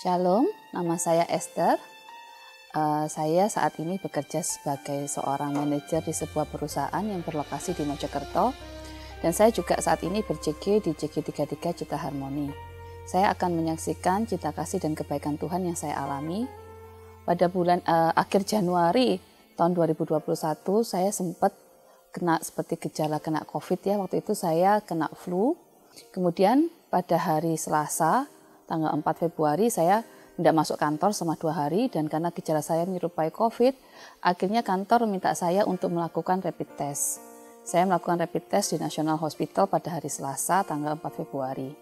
Shalom, nama saya Esther. Saya saat ini bekerja sebagai seorang manajer di sebuah perusahaan yang berlokasi di Mojokerto. Dan saya juga saat ini ber-JG di JG33 Cita Harmoni. Saya akan menyaksikan cita kasih dan kebaikan Tuhan yang saya alami. Pada bulan akhir Januari tahun 2021, saya sempat kena seperti gejala kena COVID ya. Waktu itu saya kena flu. Kemudian pada hari Selasa, tanggal 4 Februari, saya tidak masuk kantor selama 2 hari. Dan karena gejala saya menyerupai COVID, akhirnya kantor meminta saya untuk melakukan rapid test. Saya melakukan rapid test di National Hospital pada hari Selasa, tanggal 4 Februari.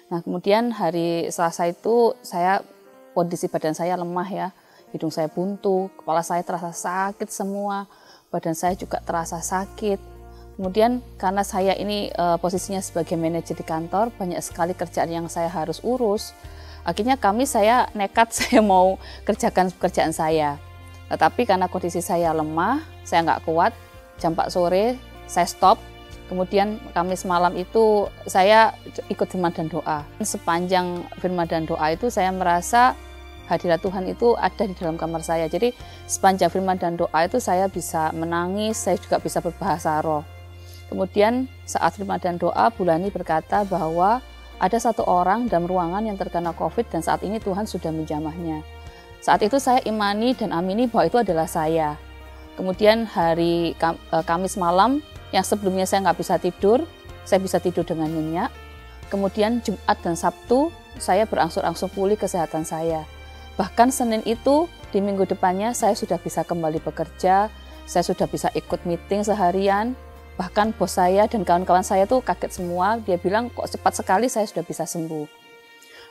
Nah, kemudian hari Selasa itu kondisi badan saya lemah ya. Hidung saya buntu, kepala saya terasa sakit semua, badan saya juga terasa sakit. Kemudian karena saya ini posisinya sebagai manajer di kantor, banyak sekali kerjaan yang saya harus urus. Akhirnya saya nekat saya mau kerjakan pekerjaan saya. Tetapi karena kondisi saya lemah, saya nggak kuat, jam 4 sore saya stop. Kemudian Kamis malam itu saya ikut firman dan doa. Sepanjang firman dan doa itu saya merasa hadirat Tuhan itu ada di dalam kamar saya. Jadi sepanjang firman dan doa itu saya bisa menangis, saya juga bisa berbahasa roh. Kemudian saat firman dan doa, Bulani berkata bahwa ada satu orang dalam ruangan yang terkena COVID dan saat ini Tuhan sudah menjamahnya. Saat itu saya imani dan amini bahwa itu adalah saya. Kemudian hari Kamis malam yang sebelumnya saya nggak bisa tidur, saya bisa tidur dengan nyenyak. Kemudian Jumat dan Sabtu saya berangsur-angsur pulih kesehatan saya. Bahkan Senin itu di minggu depannya saya sudah bisa kembali bekerja, saya sudah bisa ikut meeting seharian. Bahkan bos saya dan kawan-kawan saya tuh kaget semua, dia bilang kok cepat sekali saya sudah bisa sembuh.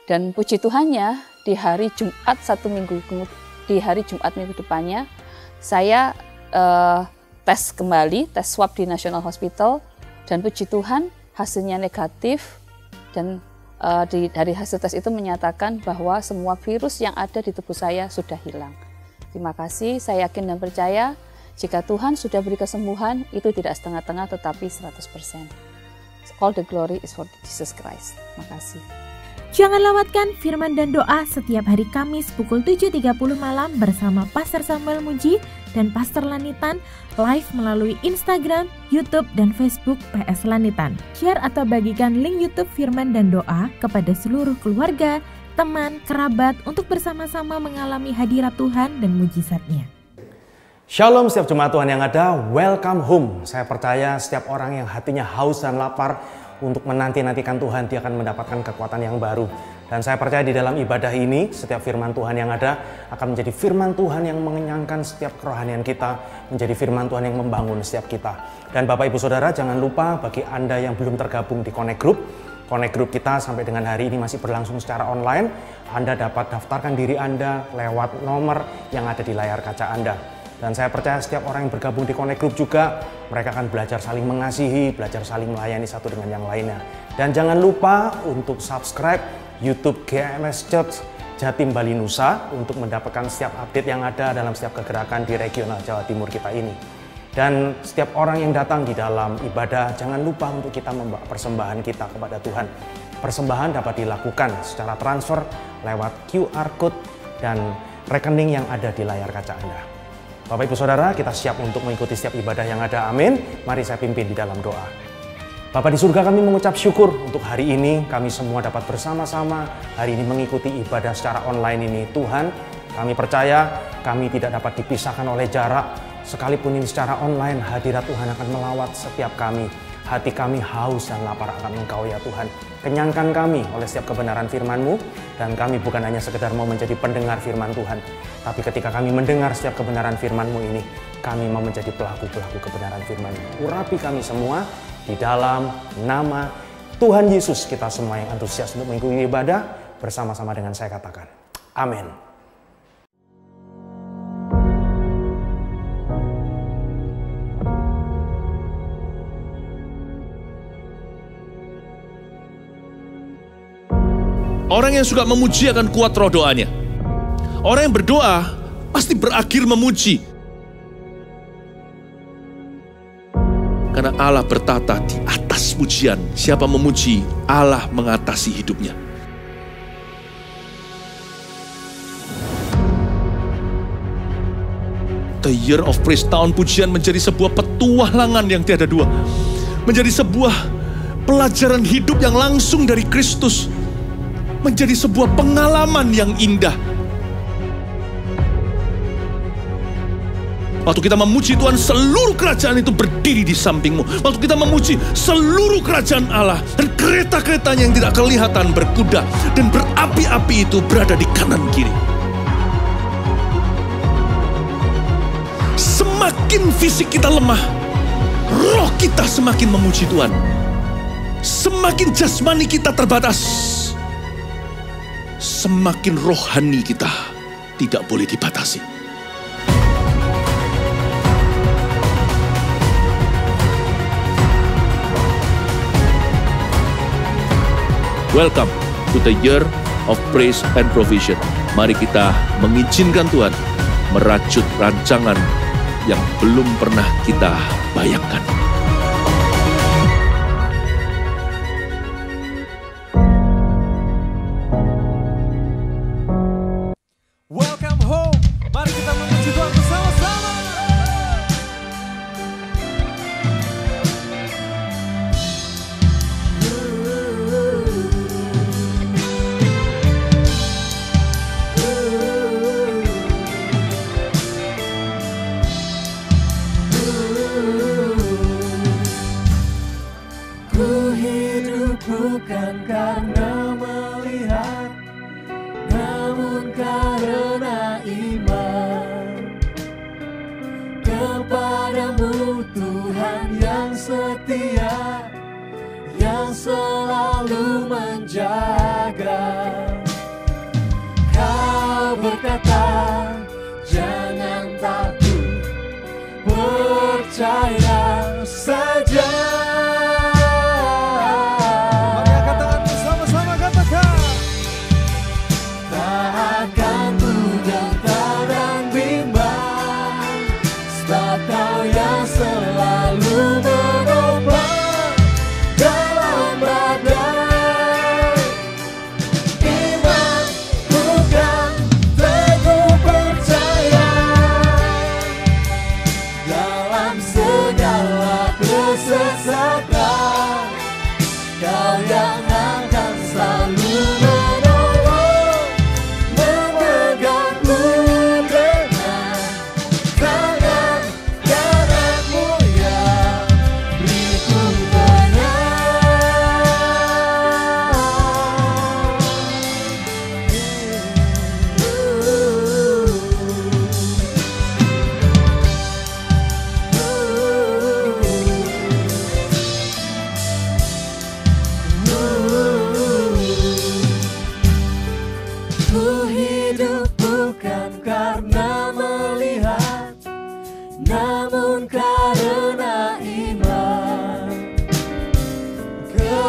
Dan puji Tuhannya di hari Jumat minggu depannya saya tes kembali, tes swab di National Hospital, dan puji Tuhan hasilnya negatif. Dan dari hasil tes itu menyatakan bahwa semua virus yang ada di tubuh saya sudah hilang. Terima kasih, saya yakin dan percaya jika Tuhan sudah beri kesembuhan, itu tidak setengah-tengah tetapi 100%. All the glory is for Jesus Christ. Terima kasih. Jangan lewatkan firman dan doa setiap hari Kamis pukul 7.30 malam bersama Pastor Samuel Muji dan Pastor Lanitan live melalui Instagram, YouTube, dan Facebook PS Lanitan. Share atau bagikan link YouTube firman dan doa kepada seluruh keluarga, teman, kerabat untuk bersama-sama mengalami hadirat Tuhan dan mujizatnya. Shalom setiap jemaat Tuhan yang ada, welcome home. Saya percaya setiap orang yang hatinya haus dan lapar untuk menanti-nantikan Tuhan, dia akan mendapatkan kekuatan yang baru. Dan saya percaya di dalam ibadah ini, setiap firman Tuhan yang ada akan menjadi firman Tuhan yang mengenyangkan setiap kerohanian kita, menjadi firman Tuhan yang membangun setiap kita. Dan Bapak Ibu Saudara, jangan lupa bagi Anda yang belum tergabung di Connect Group kita sampai dengan hari ini masih berlangsung secara online. Anda dapat daftarkan diri Anda lewat nomor yang ada di layar kaca Anda. Dan saya percaya setiap orang yang bergabung di Connect Group juga, mereka akan belajar saling mengasihi, belajar saling melayani satu dengan yang lainnya. Dan jangan lupa untuk subscribe YouTube GMS Church Jatim Bali Nusa untuk mendapatkan setiap update yang ada dalam setiap kegerakan di regional Jawa Timur kita ini. Dan setiap orang yang datang di dalam ibadah, jangan lupa untuk kita membawa persembahan kita kepada Tuhan. Persembahan dapat dilakukan secara transfer lewat QR Code dan rekening yang ada di layar kaca Anda. Bapak Ibu Saudara, kita siap untuk mengikuti setiap ibadah yang ada, amin. Mari saya pimpin di dalam doa. Bapa di surga, kami mengucap syukur untuk hari ini, kami semua dapat bersama-sama hari ini mengikuti ibadah secara online ini. Tuhan, kami percaya kami tidak dapat dipisahkan oleh jarak, sekalipun ini secara online, hadirat Tuhan akan melawat setiap kami. Hati kami haus dan lapar akan Engkau ya Tuhan. Kenyangkan kami oleh setiap kebenaran firman-Mu, dan kami bukan hanya sekedar mau menjadi pendengar firman Tuhan, tapi ketika kami mendengar setiap kebenaran firman-Mu ini, kami mau menjadi pelaku-pelaku kebenaran firman-Mu. Urapi kami semua di dalam nama Tuhan Yesus. Kita semua yang antusias untuk mengikuti ibadah bersama-sama dengan saya katakan, amin. Orang yang suka memuji akan kuat roh doanya. Orang yang berdoa pasti berakhir memuji. Karena Allah bertata di atas pujian. Siapa memuji, Allah mengatasi hidupnya. The Year of Praise, tahun pujian, menjadi sebuah petualangan yang tiada dua. Menjadi sebuah pelajaran hidup yang langsung dari Kristus. Menjadi sebuah pengalaman yang indah. Waktu kita memuji Tuhan, seluruh kerajaan itu berdiri di sampingmu. Waktu kita memuji, seluruh kerajaan Allah dan kereta-keretanya yang tidak kelihatan berkuda dan berapi-api itu berada di kanan kiri. Semakin fisik kita lemah, roh kita semakin memuji Tuhan. Semakin jasmani kita terbatas, semakin rohani kita tidak boleh dibatasi. Welcome to the Year of Praise and Provision. Mari kita mengizinkan Tuhan merajut rancangan yang belum pernah kita bayangkan. Welcome home. Mari kita memuji Tuhan bersama-sama. Bukan karena melihat, namun karena iman kepadamu Tuhan yang setia, yang selalu menjaga. Kau berkata, jangan takut, percaya saja.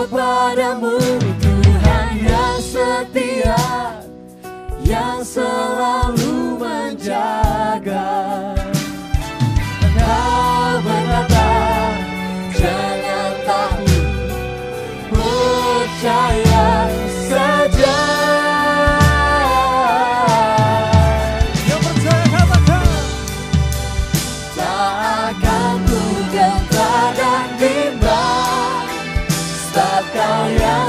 Kepadamu Tuhan yang setia, yang selalu menjaga. Kau berkata, jangan takut, percaya saja. Yang percaya katakan, tak akan ku gentar dan bimbang. Kau yang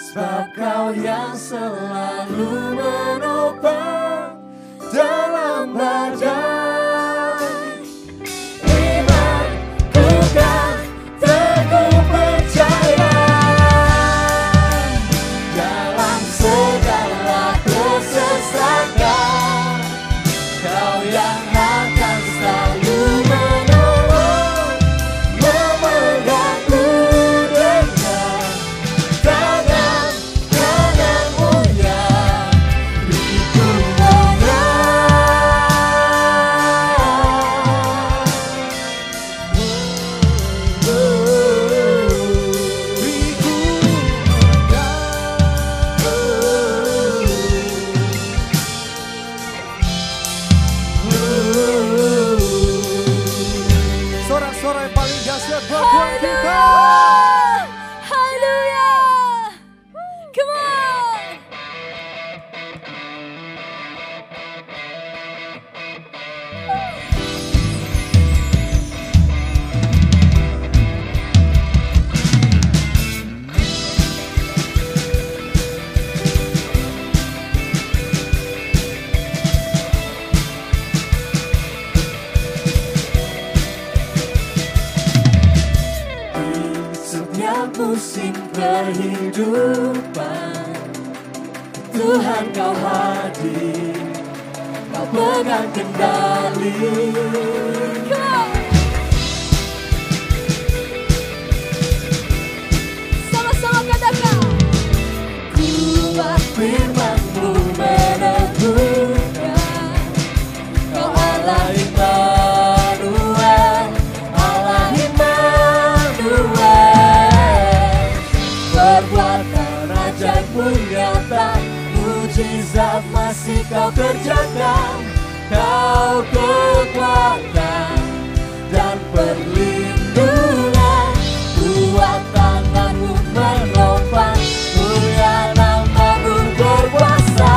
sebab Kau yang selalu menopang dalam badai. Imanku kan teguh percaya dalam segala kesesakan, Kau yang akan selalu menolong, memegangku dengan tangan kananmu yang beriku sorak-sorai paling dahsyat buat Tuhan kita. Haleluya. Come on. Setiap musim kehidupan, Tuhan Kau hadir, Kau pegang kendali. Sama-sama katakan. Kuat firman-Mu meneguhkan, Kau Allah Immanuel, Allah Immanuel. Perbuatan ajaib-Mu nyata, mujizat masih Kau kerjakan. Kau kekuatan dan perlindungan, kuat tangan-Mu menopang, mulia nama-Mu berkuasa.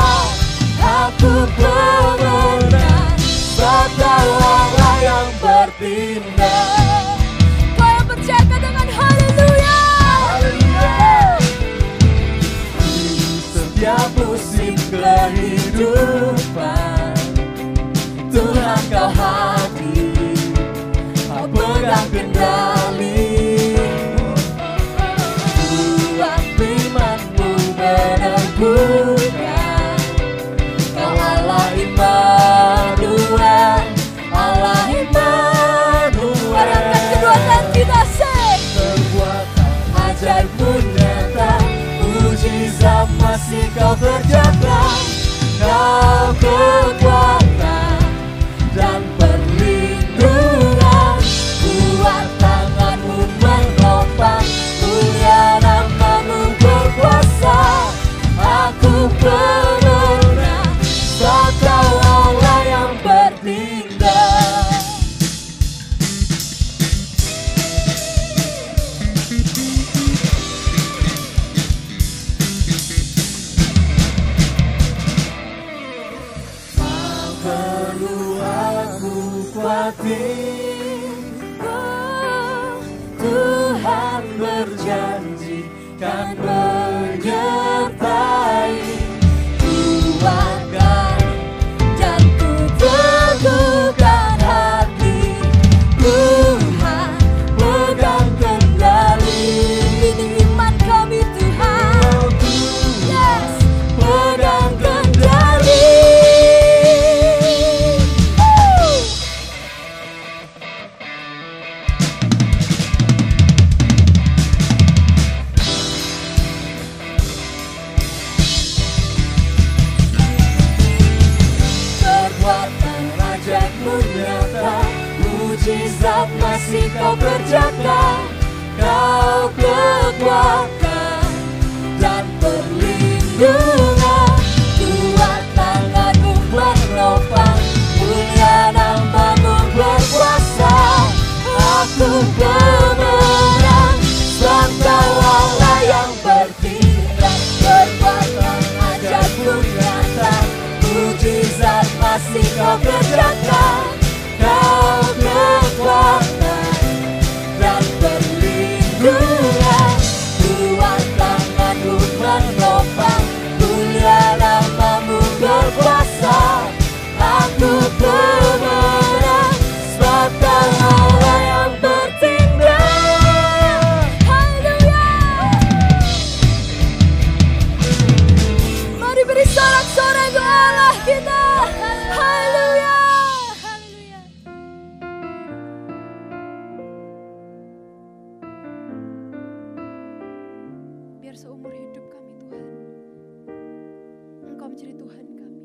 Aku pemenang, sebab Kau Allah yang bertindak. Kau yang percaya dengan haleluya. Setiap musim kehidupan, Tuhan Kau hadir, Kau pegang kendali. Kuat firman-Mu meneguhkan, Kau Allah Immanuel, Allah Immanuel. Angkat kedua tangan kita sing. Perbuatan ajaib-Mu nyata, mujizat masih Kau kerjakan. Kau kekuatan dan perlindungan, kuat tangan-Mu menopang, mulia nama-Mu berkuasa. Aku pemenang, sebab Kau Allah yang bertindak. Perlu aku kuatin, Tuhan berjanji kan menyertai. Kuatkan dan ku teguhkan hati, Tuhan pegang kendali. Ini iman kami Tuhan. Yes, pegang kendali. biar seumur hidup kami Tuhan, Engkau menjadi Tuhan kami.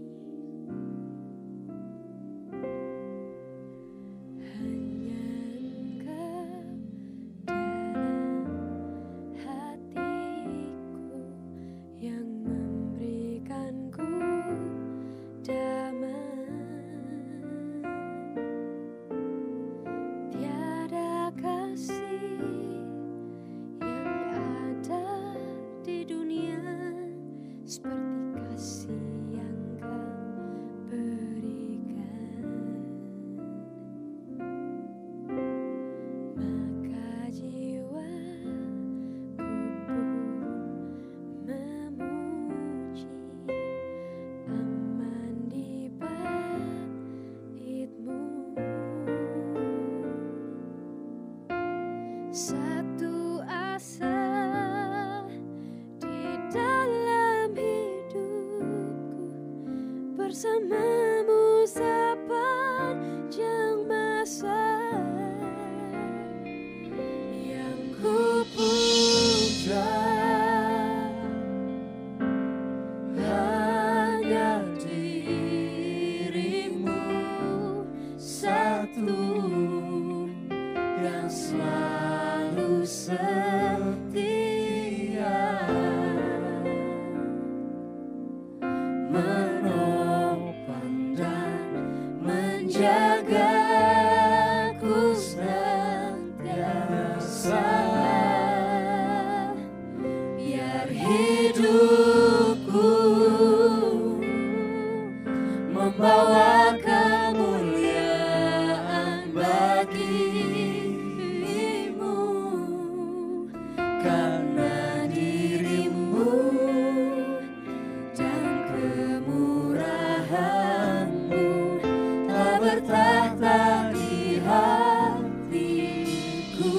Hanya Engkau dalam hatiku yang memberikanku damai. Tiada kasih yang ada di dunia seperti kasih yang Kau berikan. Maka jiwaku pun memuji, aman di bait-Mu. Satu asa di dalam hidupku, bersama-Mu sepanjang masa. Yang ku puja hanya diri-Mu satu, yang selalu setia menopang dan menjagaku senantiasa. Biar hidupku membawa kemuliaan bagi-Mu, karena diri-Mu dan kemurahan-Mu telah bertahta di hatiku.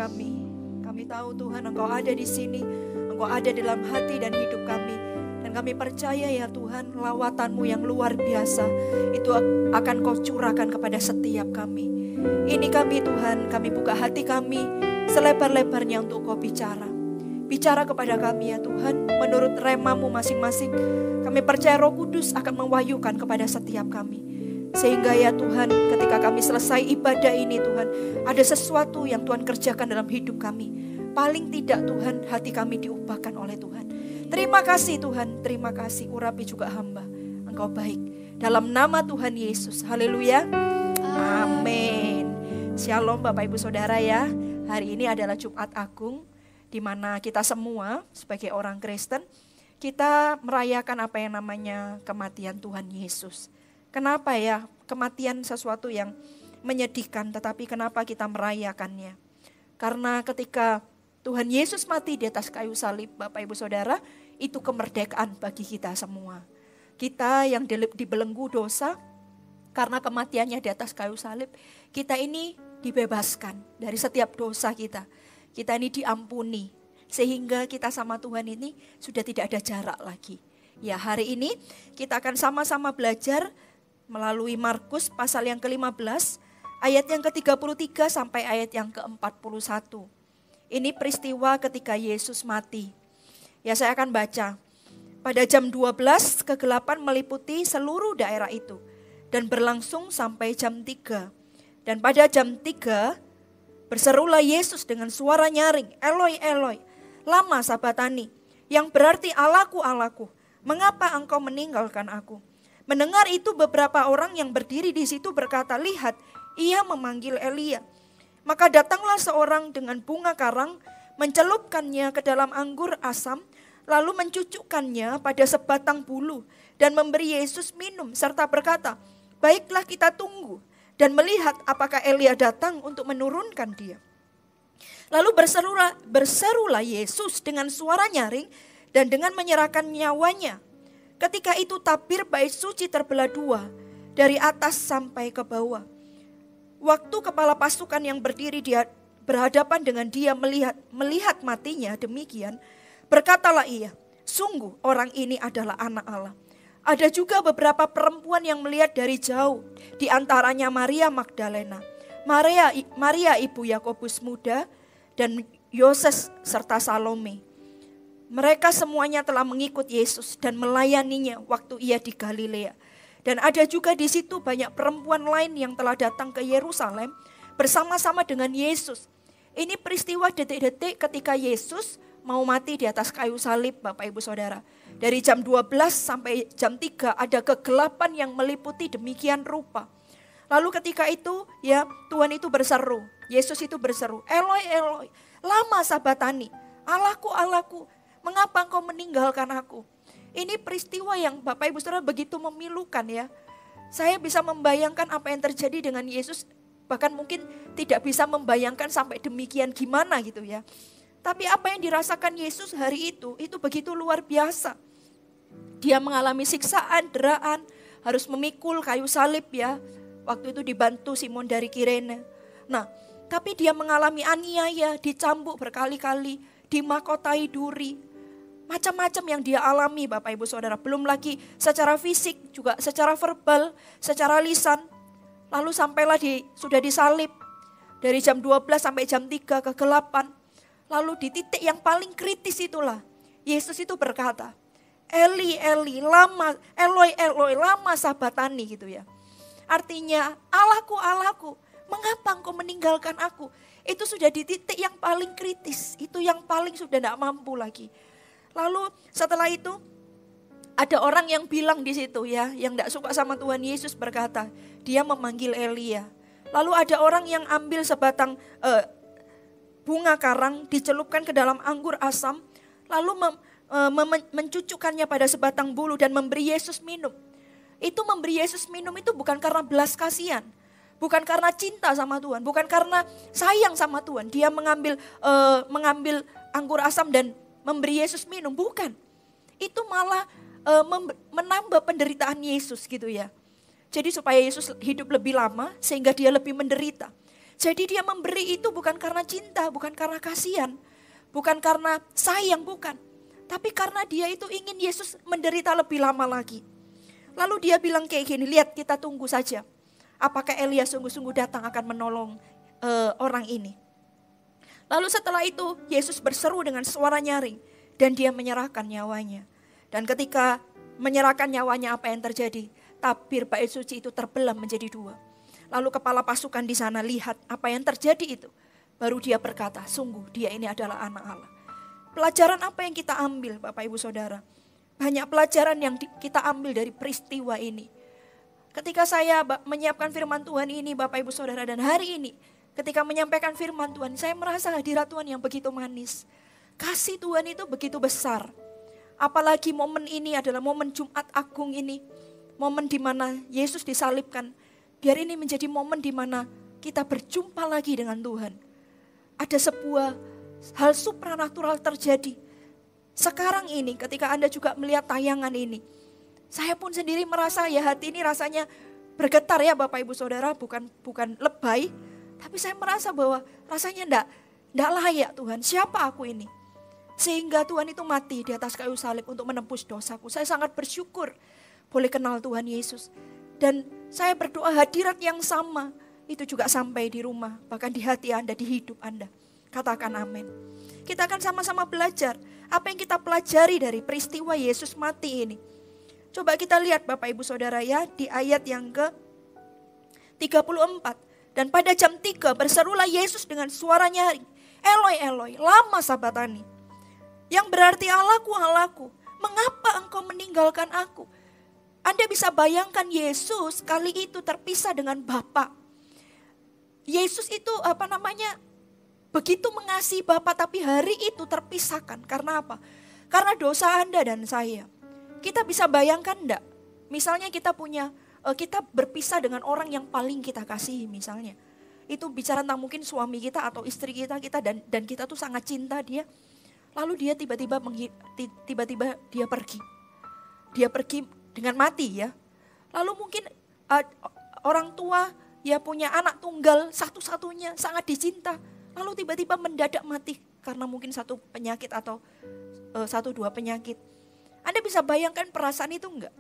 kami. Kami tahu Tuhan Engkau ada di sini, Engkau ada dalam hati dan hidup kami. Dan kami percaya ya Tuhan, lawatan-Mu yang luar biasa itu akan Kau curahkan kepada setiap kami. Ini kami Tuhan, kami buka hati kami selebar-lebarnya untuk Kau bicara. Bicara kepada kami ya Tuhan, menurut rema-Mu masing-masing. Kami percaya Roh Kudus akan mewahyukan kepada setiap kami. Sehingga ya Tuhan, ketika kami selesai ibadah ini Tuhan, ada sesuatu yang Tuhan kerjakan dalam hidup kami. Paling tidak Tuhan, hati kami diubahkan oleh Tuhan. Terima kasih Tuhan, terima kasih. Urapi juga hamba, Engkau baik. Dalam nama Tuhan Yesus, haleluya. Amin. Shalom Bapak Ibu Saudara ya. Hari ini adalah Jumat Agung, di mana kita semua sebagai orang Kristen, kita merayakan apa yang namanya kematian Tuhan Yesus. Kenapa ya? Kematian sesuatu yang menyedihkan, tetapi kenapa kita merayakannya? Karena ketika Tuhan Yesus mati di atas kayu salib, Bapak Ibu Saudara, itu kemerdekaan bagi kita semua. Kita yang dibelenggu dosa, karena kematiannya di atas kayu salib, kita ini dibebaskan dari setiap dosa kita. Kita ini diampuni, sehingga kita sama Tuhan ini sudah tidak ada jarak lagi. Ya, hari ini kita akan sama-sama belajar melalui Markus pasal yang ke-15, ayat yang ke-33 sampai ayat yang ke-41. Ini peristiwa ketika Yesus mati. Ya, saya akan baca. Pada jam 12, kegelapan meliputi seluruh daerah itu dan berlangsung sampai jam 3. Dan pada jam 3, berserulah Yesus dengan suara nyaring, Eloi, Eloi, lama sabatani, yang berarti Allahku, Allahku, mengapa engkau meninggalkan aku? Mendengar itu beberapa orang yang berdiri di situ berkata, lihat, ia memanggil Elia. Maka datanglah seorang dengan bunga karang, mencelupkannya ke dalam anggur asam, lalu mencucukkannya pada sebatang bulu dan memberi Yesus minum serta berkata, baiklah kita tunggu dan melihat apakah Elia datang untuk menurunkan dia. Lalu berserulah Yesus dengan suara nyaring dan dengan menyerahkan nyawanya. Ketika itu tabir bait suci terbelah dua, dari atas sampai ke bawah. Waktu kepala pasukan yang berdiri berhadapan dengan dia melihat matinya demikian, berkatalah ia, sungguh orang ini adalah anak Allah. Ada juga beberapa perempuan yang melihat dari jauh, di antaranya Maria Magdalena, Maria ibu Yakobus muda, dan Yoses serta Salome. Mereka semuanya telah mengikut Yesus dan melayaninya waktu ia di Galilea. Dan ada juga di situ banyak perempuan lain yang telah datang ke Yerusalem bersama-sama dengan Yesus. Ini peristiwa detik-detik ketika Yesus mau mati di atas kayu salib, Bapak Ibu Saudara. Dari jam 12 sampai jam 3 ada kegelapan yang meliputi demikian rupa. Lalu ketika itu ya Tuhan itu berseru, Yesus itu berseru, Eloi, Eloi, lama sabatani, Allahku, Allahku, mengapa engkau meninggalkan aku? Ini peristiwa yang Bapak Ibu Saudara begitu memilukan ya. Saya bisa membayangkan apa yang terjadi dengan Yesus. Bahkan mungkin tidak bisa membayangkan sampai demikian gimana gitu ya. Tapi apa yang dirasakan Yesus hari itu begitu luar biasa. Dia mengalami siksaan, deraan, harus memikul kayu salib ya. Waktu itu dibantu Simon dari Kirene. Nah, tapi dia mengalami aniaya, dicambuk berkali-kali, dimahkotai duri. Macam-macam yang dia alami Bapak Ibu Saudara. Belum lagi secara fisik, juga secara verbal, secara lisan. Lalu sampailah sudah disalib. Dari jam 12 sampai jam 3 kegelapan. Lalu di titik yang paling kritis itulah. Yesus itu berkata, Eli, Eli, lama, Eloi, Eloi, lama sabatani gitu ya. Artinya, Allahku, Allahku, mengapa engkau meninggalkan aku? Itu sudah di titik yang paling kritis. Itu yang paling sudah tidak mampu lagi. Lalu setelah itu ada orang yang bilang di situ ya, yang tidak suka sama Tuhan Yesus berkata, dia memanggil Elia. Lalu ada orang yang ambil sebatang bunga karang, dicelupkan ke dalam anggur asam, lalu mencucukkannya pada sebatang bulu dan memberi Yesus minum. Itu memberi Yesus minum itu bukan karena belas kasihan, bukan karena cinta sama Tuhan, bukan karena sayang sama Tuhan. Dia mengambil anggur asam dan memberi Yesus minum, bukan. Itu malah menambah penderitaan Yesus gitu ya. Jadi supaya Yesus hidup lebih lama sehingga dia lebih menderita. Jadi dia memberi itu bukan karena cinta, bukan karena kasihan, bukan karena sayang, bukan. Tapi karena dia itu ingin Yesus menderita lebih lama lagi. Lalu dia bilang kayak gini, lihat kita tunggu saja. Apakah Elia sungguh-sungguh datang akan menolong orang ini. Lalu setelah itu Yesus berseru dengan suara nyaring dan dia menyerahkan nyawanya. Dan ketika menyerahkan nyawanya apa yang terjadi? Tabir bait suci itu terbelah menjadi dua. Lalu kepala pasukan di sana lihat apa yang terjadi itu. Baru dia berkata, sungguh dia ini adalah anak Allah. Pelajaran apa yang kita ambil Bapak Ibu Saudara? Banyak pelajaran yang kita ambil dari peristiwa ini. Ketika saya menyiapkan firman Tuhan ini Bapak Ibu Saudara, dan hari ini ketika menyampaikan firman Tuhan, saya merasa hadirat Tuhan yang begitu manis. Kasih Tuhan itu begitu besar. Apalagi momen ini adalah momen Jumat Agung ini. Momen di mana Yesus disalibkan. Biar ini menjadi momen di mana kita berjumpa lagi dengan Tuhan. Ada sebuah hal supranatural terjadi. Sekarang ini ketika Anda juga melihat tayangan ini. Saya pun sendiri merasa ya hati ini rasanya bergetar ya Bapak Ibu Saudara. Bukan lebay. Tapi saya merasa bahwa rasanya enggak layak Tuhan. Siapa aku ini? Sehingga Tuhan itu mati di atas kayu salib untuk menembus dosaku. Saya sangat bersyukur boleh kenal Tuhan Yesus. Dan saya berdoa hadirat yang sama itu juga sampai di rumah. Bahkan di hati Anda, di hidup Anda. Katakan amin. Kita akan sama-sama belajar apa yang kita pelajari dari peristiwa Yesus mati ini. Coba kita lihat Bapak Ibu Saudara ya di ayat yang ke-34. Dan pada jam 3 berserulah Yesus dengan suara nyaring. Eloi, Eloi, lama sabatani. Yang berarti Allahku, Allahku, mengapa engkau meninggalkan aku? Anda bisa bayangkan Yesus kali itu terpisah dengan Bapa. Yesus itu begitu mengasihi Bapa, tapi hari itu terpisahkan. Karena apa? Karena dosa Anda dan saya. Kita bisa bayangkan enggak? Misalnya kita berpisah dengan orang yang paling kita kasihi misalnya. Itu bicara tentang mungkin suami kita atau istri kita dan kita tuh sangat cinta dia. Lalu dia tiba-tiba dia pergi. Dia pergi dengan mati ya. Lalu mungkin orang tua ya punya anak tunggal satu-satunya sangat dicinta. Lalu tiba-tiba mendadak mati karena mungkin satu penyakit atau 1-2 penyakit. Anda bisa bayangkan perasaan itu enggak?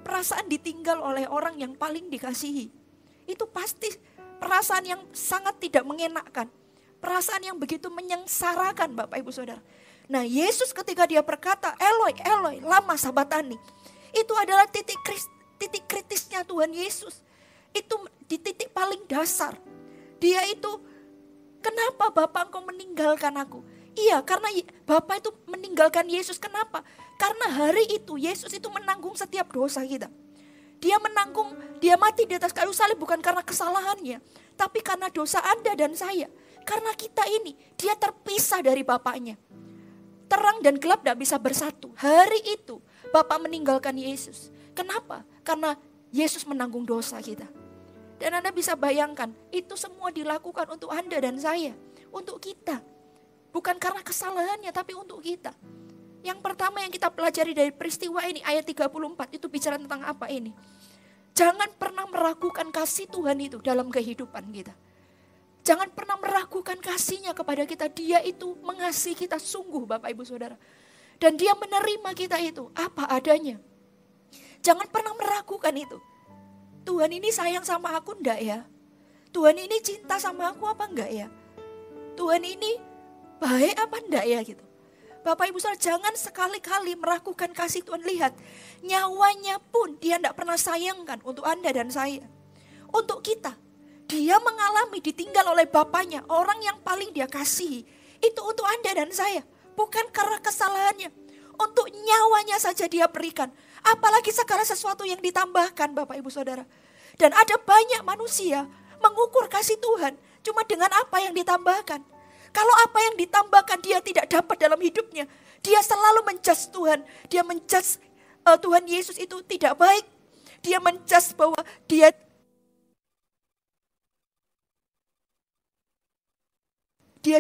Perasaan ditinggal oleh orang yang paling dikasihi. Itu pasti perasaan yang sangat tidak mengenakkan. Perasaan yang begitu menyengsarakan Bapak Ibu Saudara. Nah Yesus ketika dia berkata, Eloi, Eloi, lama sabatani. Itu adalah titik kritisnya Tuhan Yesus. Itu di titik paling dasar. Dia itu, kenapa Bapa engkau meninggalkan aku? Iya, karena Bapa itu meninggalkan Yesus. Kenapa? Karena hari itu Yesus itu menanggung setiap dosa kita. Dia mati di atas kayu salib bukan karena kesalahannya. Tapi karena dosa Anda dan saya. Karena kita ini, dia terpisah dari Bapaknya. Terang dan gelap tidak bisa bersatu. Hari itu Bapa meninggalkan Yesus. Kenapa? Karena Yesus menanggung dosa kita. Dan Anda bisa bayangkan, itu semua dilakukan untuk Anda dan saya. Untuk kita. Bukan karena kesalahannya, tapi untuk kita. Yang pertama yang kita pelajari dari peristiwa ini, ayat 34, itu bicara tentang apa ini? Jangan pernah meragukan kasih Tuhan itu dalam kehidupan kita. Jangan pernah meragukan kasihnya kepada kita. Dia itu mengasihi kita sungguh Bapak Ibu Saudara. Dan dia menerima kita itu apa adanya. Jangan pernah meragukan itu. Tuhan ini sayang sama aku enggak ya? Tuhan ini cinta sama aku apa enggak ya? Tuhan ini baik apa enggak ya gitu. Bapak Ibu Saudara, jangan sekali-kali meragukan kasih Tuhan. Lihat, nyawanya pun dia enggak pernah sayangkan untuk Anda dan saya. Untuk kita. Dia mengalami ditinggal oleh Bapaknya, orang yang paling dia kasihi. Itu untuk Anda dan saya. Bukan karena kesalahannya. Untuk nyawanya saja dia berikan. Apalagi segala sesuatu yang ditambahkan Bapak Ibu Saudara. Dan ada banyak manusia mengukur kasih Tuhan cuma dengan apa yang ditambahkan. Kalau apa yang ditambahkan dia tidak dapat dalam hidupnya. Dia selalu menjudge Tuhan. Dia menjudge Tuhan Yesus itu tidak baik. Dia menjudge bahwa dia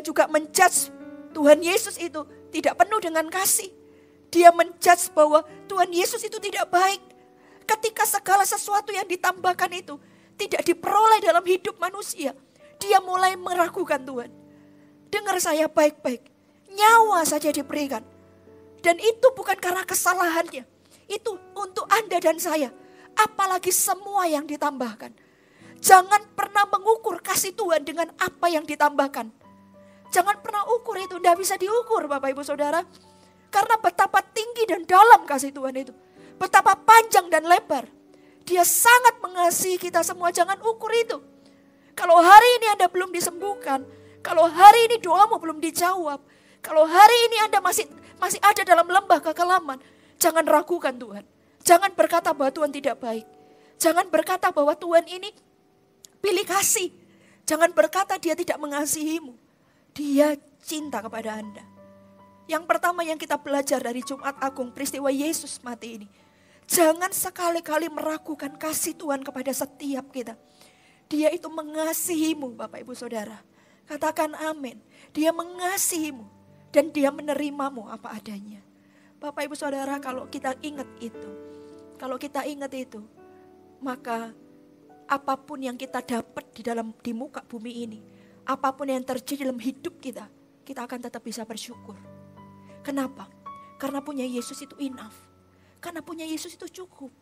juga menjudge Tuhan Yesus itu tidak penuh dengan kasih. Dia menjudge bahwa Tuhan Yesus itu tidak baik. Ketika segala sesuatu yang ditambahkan itu tidak diperoleh dalam hidup manusia. dia mulai meragukan Tuhan. Dengar saya baik-baik, nyawa saja diberikan. Dan itu bukan karena kesalahannya, itu untuk Anda dan saya. Apalagi semua yang ditambahkan. Jangan pernah mengukur kasih Tuhan dengan apa yang ditambahkan. Jangan pernah ukur itu, tidak bisa diukur Bapak Ibu Saudara. Karena betapa tinggi dan dalam kasih Tuhan itu. Betapa panjang dan lebar. Dia sangat mengasihi kita semua, jangan ukur itu. Kalau hari ini Anda belum disembuhkan, kalau hari ini doamu belum dijawab, kalau hari ini Anda masih ada dalam lembah kekelaman, jangan ragukan Tuhan. Jangan berkata bahwa Tuhan tidak baik. Jangan berkata bahwa Tuhan ini pilih kasih. Jangan berkata dia tidak mengasihimu. Dia cinta kepada Anda. Yang pertama yang kita belajar dari Jumat Agung, peristiwa Yesus mati ini. Jangan sekali-kali meragukan kasih Tuhan kepada setiap kita. Dia itu mengasihimu Bapak Ibu Saudara. Katakan amin. Dia mengasihimu dan dia menerimamu apa adanya. Bapak Ibu Saudara, kalau kita ingat itu, maka apapun yang kita dapat di muka bumi ini, apapun yang terjadi dalam hidup kita akan tetap bisa bersyukur. Kenapa? Karena punya Yesus itu enough. Karena punya Yesus itu cukup.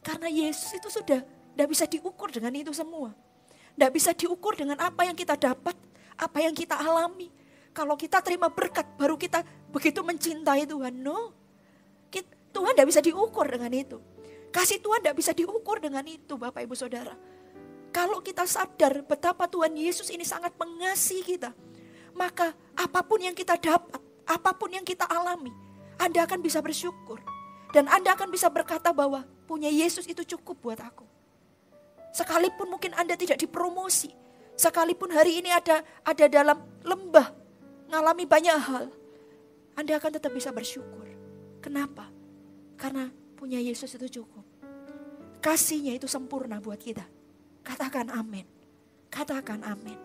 Karena Yesus itu sudah tidak bisa diukur dengan itu semua. Tidak bisa diukur dengan apa yang kita dapat, apa yang kita alami. Kalau kita terima berkat, baru kita begitu mencintai Tuhan. No, Tuhan tidak bisa diukur dengan itu. Kasih Tuhan tidak bisa diukur dengan itu Bapak Ibu Saudara. Kalau kita sadar betapa Tuhan Yesus ini sangat mengasihi kita, maka apapun yang kita dapat, apapun yang kita alami, Anda akan bisa bersyukur. Dan Anda akan bisa berkata bahwa punya Yesus itu cukup buat aku. Sekalipun mungkin Anda tidak dipromosi, sekalipun hari ini ada dalam lembah, ngalami banyak hal, Anda akan tetap bisa bersyukur. Kenapa? Karena punya Yesus itu cukup. Kasihnya itu sempurna buat kita. Katakan amin. Katakan amin.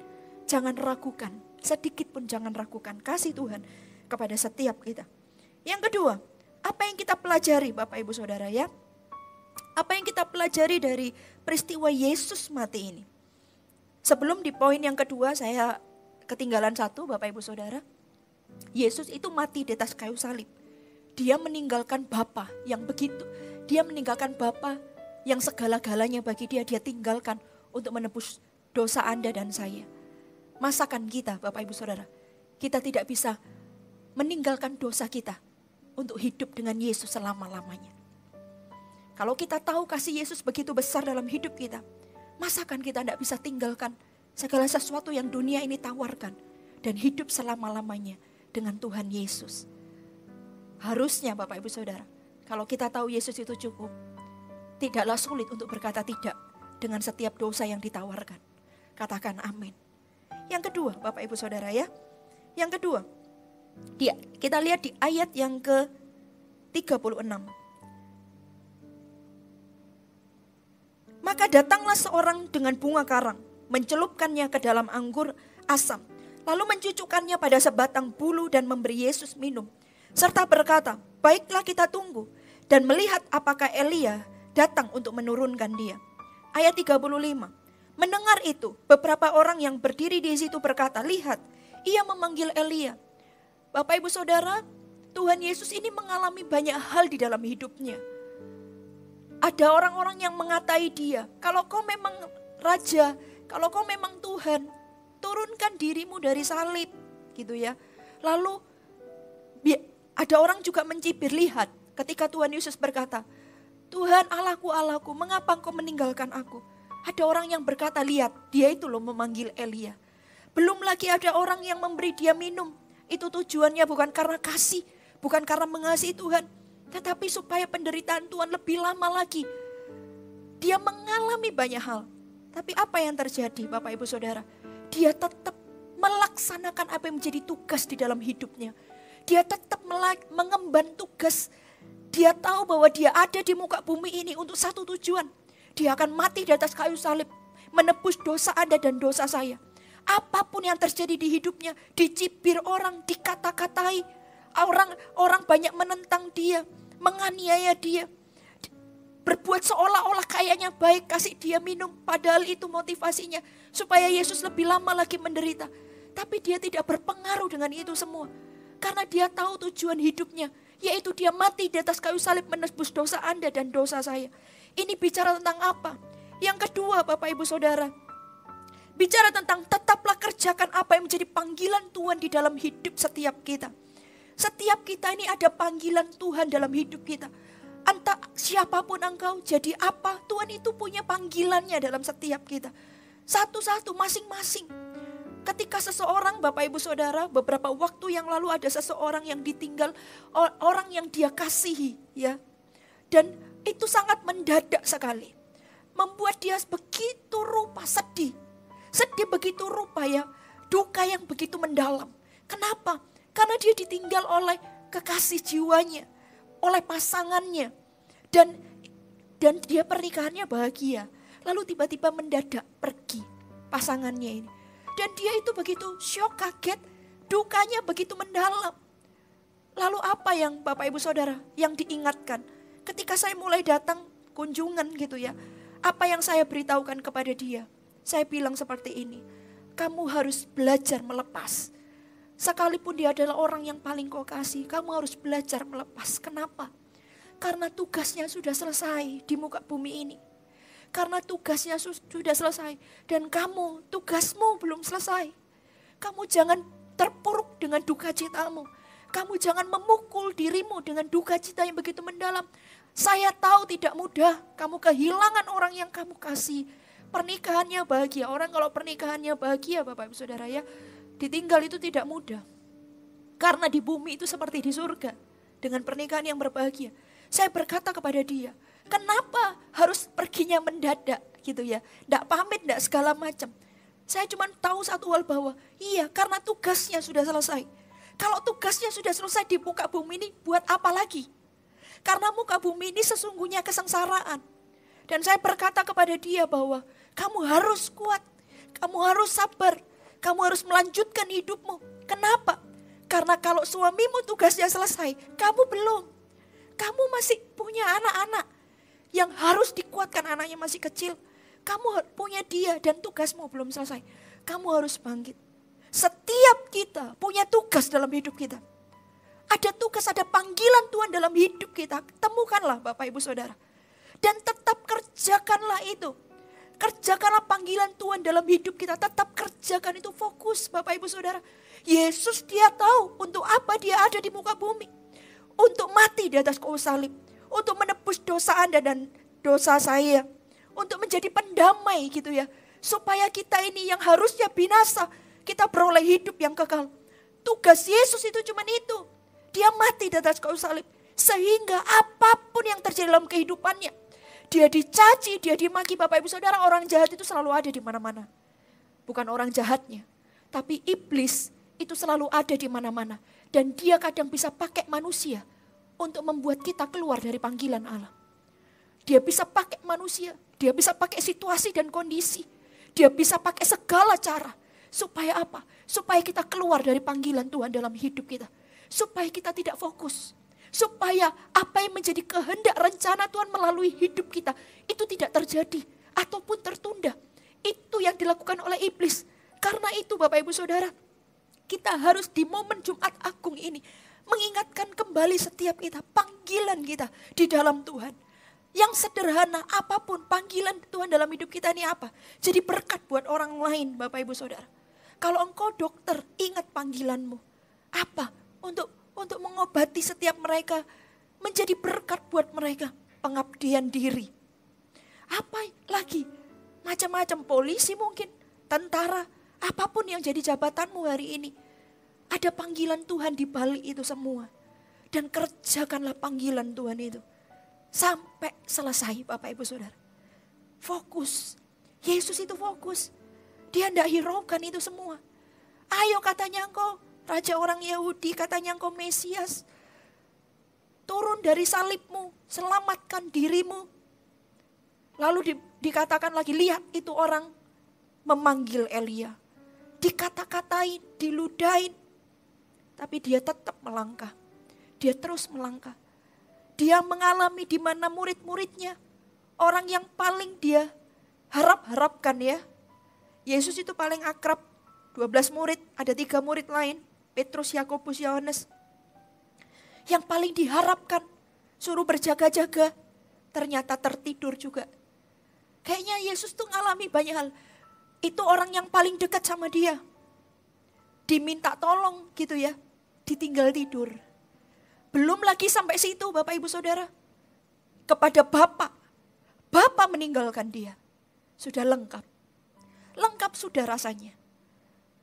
Jangan ragukan, sedikit pun jangan ragukan kasih Tuhan kepada setiap kita. Yang kedua, apa yang kita pelajari Bapak Ibu Saudara ya? Apa yang kita pelajari dari peristiwa Yesus mati ini? Sebelum di poin yang kedua, saya ketinggalan satu Bapak Ibu Saudara. Yesus itu mati di atas kayu salib. Dia meninggalkan Bapa yang begitu. Dia meninggalkan Bapa yang segala-galanya bagi dia tinggalkan untuk menebus dosa Anda dan saya. Masakan kita Bapak Ibu Saudara, kita tidak bisa meninggalkan dosa kita untuk hidup dengan Yesus selama-lamanya. Kalau kita tahu kasih Yesus begitu besar dalam hidup kita, masakan kita tidak bisa tinggalkan segala sesuatu yang dunia ini tawarkan dan hidup selama-lamanya dengan Tuhan Yesus. Harusnya Bapak Ibu Saudara, kalau kita tahu Yesus itu cukup, tidaklah sulit untuk berkata tidak dengan setiap dosa yang ditawarkan. Katakan amin. Yang kedua Bapak Ibu Saudara ya, yang kedua, kita lihat di ayat yang ke-36. Maka datanglah seorang dengan bunga karang, mencelupkannya ke dalam anggur asam, lalu mencucukkannya pada sebatang bulu dan memberi Yesus minum. Serta berkata, baiklah kita tunggu dan melihat apakah Elia datang untuk menurunkan dia. Ayat 35, mendengar itu beberapa orang yang berdiri di situ berkata, lihat ia memanggil Elia. Bapak Ibu Saudara, Tuhan Yesus ini mengalami banyak hal di dalam hidupnya. Ada orang-orang yang mengatai dia, kalau kau memang raja, kalau kau memang Tuhan, turunkan dirimu dari salib, gitu ya. Lalu ada orang juga mencibir, lihat ketika Tuhan Yesus berkata, Tuhan Allahku, Allahku, mengapa engkau meninggalkan aku? Ada orang yang berkata, lihat dia itu loh memanggil Elia. Belum lagi ada orang yang memberi dia minum. Itu tujuannya bukan karena kasih, bukan karena mengasihi Tuhan, tetapi supaya penderitaan Tuhan lebih lama lagi. Dia mengalami banyak hal. Tapi apa yang terjadi Bapak Ibu Saudara? Dia tetap melaksanakan apa yang menjadi tugas di dalam hidupnya. Dia tetap mengemban tugas. Dia tahu bahwa dia ada di muka bumi ini untuk satu tujuan. Dia akan mati di atas kayu salib, menebus dosa Anda dan dosa saya. Apapun yang terjadi di hidupnya, dicibir orang, dikata-katai. Orang banyak menentang dia, menganiaya dia. Berbuat seolah-olah kayaknya baik, kasih dia minum. Padahal itu motivasinya supaya Yesus lebih lama lagi menderita. Tapi dia tidak berpengaruh dengan itu semua. Karena dia tahu tujuan hidupnya, yaitu dia mati di atas kayu salib menebus dosa Anda dan dosa saya. Ini bicara tentang apa? Yang kedua, Bapak Ibu Saudara, bicara tentang tetaplah kerjakan apa yang menjadi panggilan Tuhan di dalam hidup setiap kita. Setiap kita ini ada panggilan Tuhan dalam hidup kita. Entah siapapun engkau, jadi apa, Tuhan itu punya panggilannya dalam setiap kita. Satu-satu, masing-masing. Ketika seseorang, Bapak Ibu Saudara, beberapa waktu yang lalu ada seseorang yang ditinggal, orang yang dia kasihi, ya. Dan itu sangat mendadak sekali. Membuat dia begitu rupa sedih. Sedih begitu rupa ya, duka yang begitu mendalam. Kenapa? Karena dia ditinggal oleh kekasih jiwanya, oleh pasangannya. Dan dia pernikahannya bahagia. Lalu tiba-tiba mendadak pergi pasangannya ini. Dan dia itu begitu syok, kaget, dukanya begitu mendalam. Lalu apa yang Bapak Ibu Saudara yang diingatkan? Ketika saya mulai datang kunjungan gitu ya, apa yang saya beritahukan kepada dia? Saya bilang seperti ini, kamu harus belajar melepas. Sekalipun dia adalah orang yang paling kau kasih, kamu harus belajar melepas. Kenapa? Karena tugasnya sudah selesai di muka bumi ini. Karena tugasnya sudah selesai. Dan kamu, tugasmu belum selesai. Kamu jangan terpuruk dengan duka citamu. Kamu jangan memukul dirimu dengan duka cita yang begitu mendalam. Saya tahu tidak mudah. Kamu kehilangan orang yang kamu kasih. Pernikahannya bahagia. Orang kalau pernikahannya bahagia, Bapak Ibu Saudara ya, ditinggal itu tidak mudah. Karena di bumi itu seperti di surga. Dengan pernikahan yang berbahagia. Saya berkata kepada dia, kenapa harus perginya mendadak gitu ya. Tidak pamit, tidak segala macam. Saya cuma tahu satu hal bahwa iya, karena tugasnya sudah selesai. Kalau tugasnya sudah selesai di muka bumi ini, buat apa lagi? Karena muka bumi ini sesungguhnya kesengsaraan. Dan saya berkata kepada dia bahwa kamu harus kuat, kamu harus sabar, kamu harus melanjutkan hidupmu. Kenapa? Karena kalau suamimu tugasnya selesai, kamu belum. Kamu masih punya anak-anak yang harus dikuatkan, anaknya masih kecil. Kamu punya dia dan tugasmu belum selesai. Kamu harus bangkit. Setiap kita punya tugas dalam hidup kita. Ada tugas, ada panggilan Tuhan dalam hidup kita. Temukanlah Bapak Ibu Saudara. Dan tetap kerjakanlah itu. Kerjakanlah panggilan Tuhan dalam hidup kita. Tetap kerjakan itu, fokus Bapak Ibu Saudara. Yesus dia tahu untuk apa dia ada di muka bumi. Untuk mati di atas kayu salib. Untuk menebus dosa Anda dan dosa saya. Untuk menjadi pendamai gitu ya. Supaya kita ini yang harusnya binasa, kita beroleh hidup yang kekal. Tugas Yesus itu cuma itu. Dia mati di atas kayu salib. Sehingga apapun yang terjadi dalam kehidupannya. Dia dicaci, dia dimaki. Bapak Ibu Saudara, orang jahat itu selalu ada di mana-mana. Bukan orang jahatnya. Tapi iblis itu selalu ada di mana-mana. Dan dia kadang bisa pakai manusia untuk membuat kita keluar dari panggilan Allah. Dia bisa pakai manusia, dia bisa pakai situasi dan kondisi. Dia bisa pakai segala cara. Supaya apa? Supaya kita keluar dari panggilan Tuhan dalam hidup kita. Supaya kita tidak fokus. Supaya apa yang menjadi kehendak rencana Tuhan melalui hidup kita itu tidak terjadi ataupun tertunda. Itu yang dilakukan oleh iblis. Karena itu Bapak Ibu Saudara, kita harus di momen Jumat Agung ini mengingatkan kembali setiap kita panggilan kita di dalam Tuhan. Yang sederhana apapun panggilan Tuhan dalam hidup kita ini apa? Jadi berkat buat orang lain Bapak Ibu Saudara. Kalau engkau dokter, ingat panggilanmu. Apa? Untuk mengobati setiap mereka, menjadi berkat buat mereka. Pengabdian diri. Apa lagi? Macam-macam, polisi mungkin, tentara, apapun yang jadi jabatanmu hari ini. Ada panggilan Tuhan di balik itu semua. Dan kerjakanlah panggilan Tuhan itu. Sampai selesai Bapak Ibu Saudara. Fokus. Yesus itu fokus. Dia tidak hiraukan itu semua. Ayo katanya engkau raja orang Yahudi, katanya engkau Mesias. Turun dari salibmu, selamatkan dirimu. Lalu dikatakan lagi, lihat itu orang memanggil Elia. Dikata-katain, diludahin. Tapi dia tetap melangkah. Dia terus melangkah. Dia mengalami di mana murid-muridnya, orang yang paling dia harap-harapkan ya, Yesus itu paling akrab, 12 murid, ada 3 murid lain, Petrus, Yakobus, Yohanes. Yang paling diharapkan, suruh berjaga-jaga, ternyata tertidur juga. Kayaknya Yesus tuh ngalami banyak hal. Itu orang yang paling dekat sama dia. Diminta tolong gitu ya, ditinggal tidur. Belum lagi sampai situ Bapak Ibu Saudara. Kepada Bapak meninggalkan dia. Sudah lengkap. Lengkap sudah rasanya.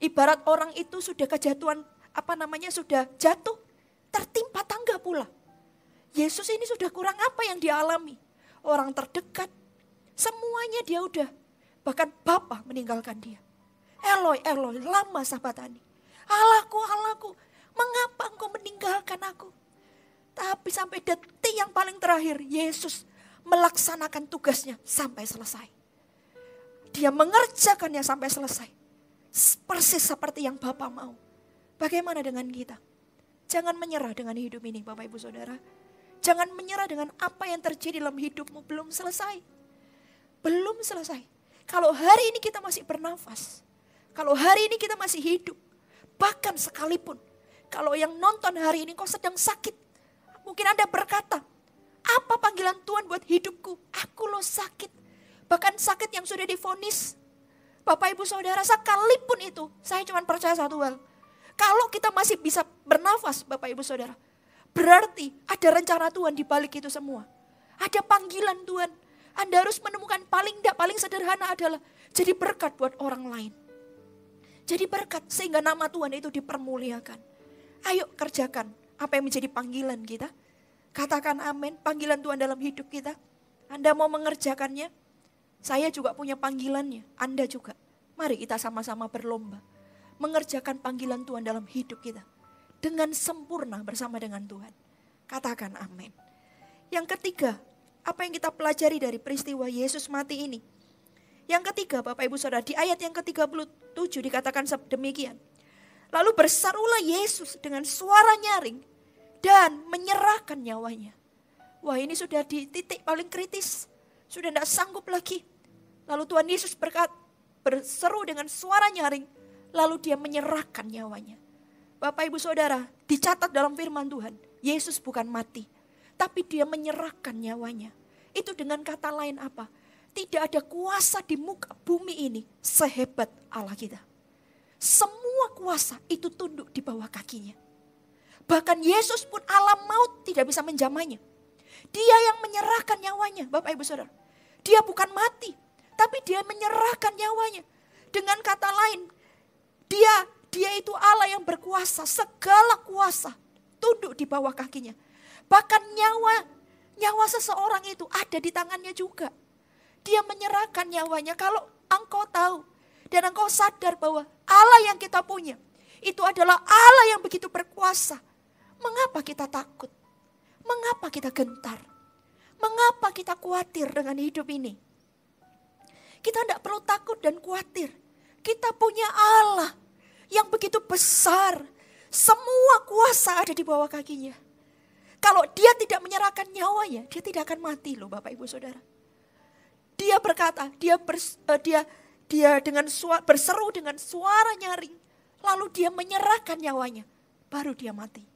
Ibarat orang itu sudah kejatuhan, sudah jatuh, tertimpa tangga pula. Yesus ini sudah kurang apa yang dialami. Orang terdekat, semuanya dia udah. Bahkan Bapa meninggalkan dia. Eloi, Eloi, lama sabachthani. Allahku, Allahku, mengapa engkau meninggalkan aku? Tapi sampai detik yang paling terakhir, Yesus melaksanakan tugasnya sampai selesai. Dia mengerjakannya sampai selesai. Persis seperti yang Bapa mau. Bagaimana dengan kita? Jangan menyerah dengan hidup ini Bapak Ibu Saudara. Jangan menyerah dengan apa yang terjadi dalam hidupmu. Belum selesai. Belum selesai. Kalau hari ini kita masih bernafas. Kalau hari ini kita masih hidup. Bahkan sekalipun. Kalau yang nonton hari ini kau sedang sakit. Mungkin Anda berkata, apa panggilan Tuhan buat hidupku? Aku loh sakit. Bahkan sakit yang sudah divonis. Bapak Ibu Saudara, sekalipun itu, saya cuma percaya satu hal. Kalau kita masih bisa bernafas Bapak Ibu Saudara, berarti ada rencana Tuhan di balik itu semua. Ada panggilan Tuhan. Anda harus menemukan paling sederhana adalah jadi berkat buat orang lain. Jadi berkat sehingga nama Tuhan itu dipermuliakan. Ayo kerjakan apa yang menjadi panggilan kita. Katakan amin, panggilan Tuhan dalam hidup kita. Anda mau mengerjakannya? Saya juga punya panggilannya, Anda juga. Mari kita sama-sama berlomba. Mengerjakan panggilan Tuhan dalam hidup kita. Dengan sempurna bersama dengan Tuhan. Katakan amin. Yang ketiga, apa yang kita pelajari dari peristiwa Yesus mati ini? Yang ketiga Bapak Ibu Saudara, di ayat yang ke-37 dikatakan demikian. Lalu berserulah Yesus dengan suara nyaring dan menyerahkan nyawanya. Wah, ini sudah di titik paling kritis. Sudah tidak sanggup lagi. Lalu Tuhan Yesus berseru dengan suara nyaring. Lalu dia menyerahkan nyawanya. Bapak Ibu Saudara, dicatat dalam firman Tuhan. Yesus bukan mati. Tapi dia menyerahkan nyawanya. Itu dengan kata lain apa? Tidak ada kuasa di muka bumi ini sehebat Allah kita. Semua kuasa itu tunduk di bawah kakinya. Bahkan Yesus pun alam maut tidak bisa menjamahnya. Dia yang menyerahkan nyawanya, Bapak Ibu Saudara. Dia bukan mati, tapi dia menyerahkan nyawanya. Dengan kata lain, dia itu Allah yang berkuasa, segala kuasa tunduk di bawah kakinya. Bahkan nyawa seseorang itu ada di tangannya juga. Dia menyerahkan nyawanya. Kalau engkau tahu dan engkau sadar bahwa Allah yang kita punya itu adalah Allah yang begitu berkuasa. Mengapa kita takut? Mengapa kita gentar? Mengapa kita khawatir dengan hidup ini? Kita tidak perlu takut dan khawatir. Kita punya Allah yang begitu besar. Semua kuasa ada di bawah kakinya. Kalau dia tidak menyerahkan nyawanya, dia tidak akan mati loh Bapak Ibu Saudara. Dia berkata, dia dengan berseru dengan suara nyaring. Lalu dia menyerahkan nyawanya, baru dia mati.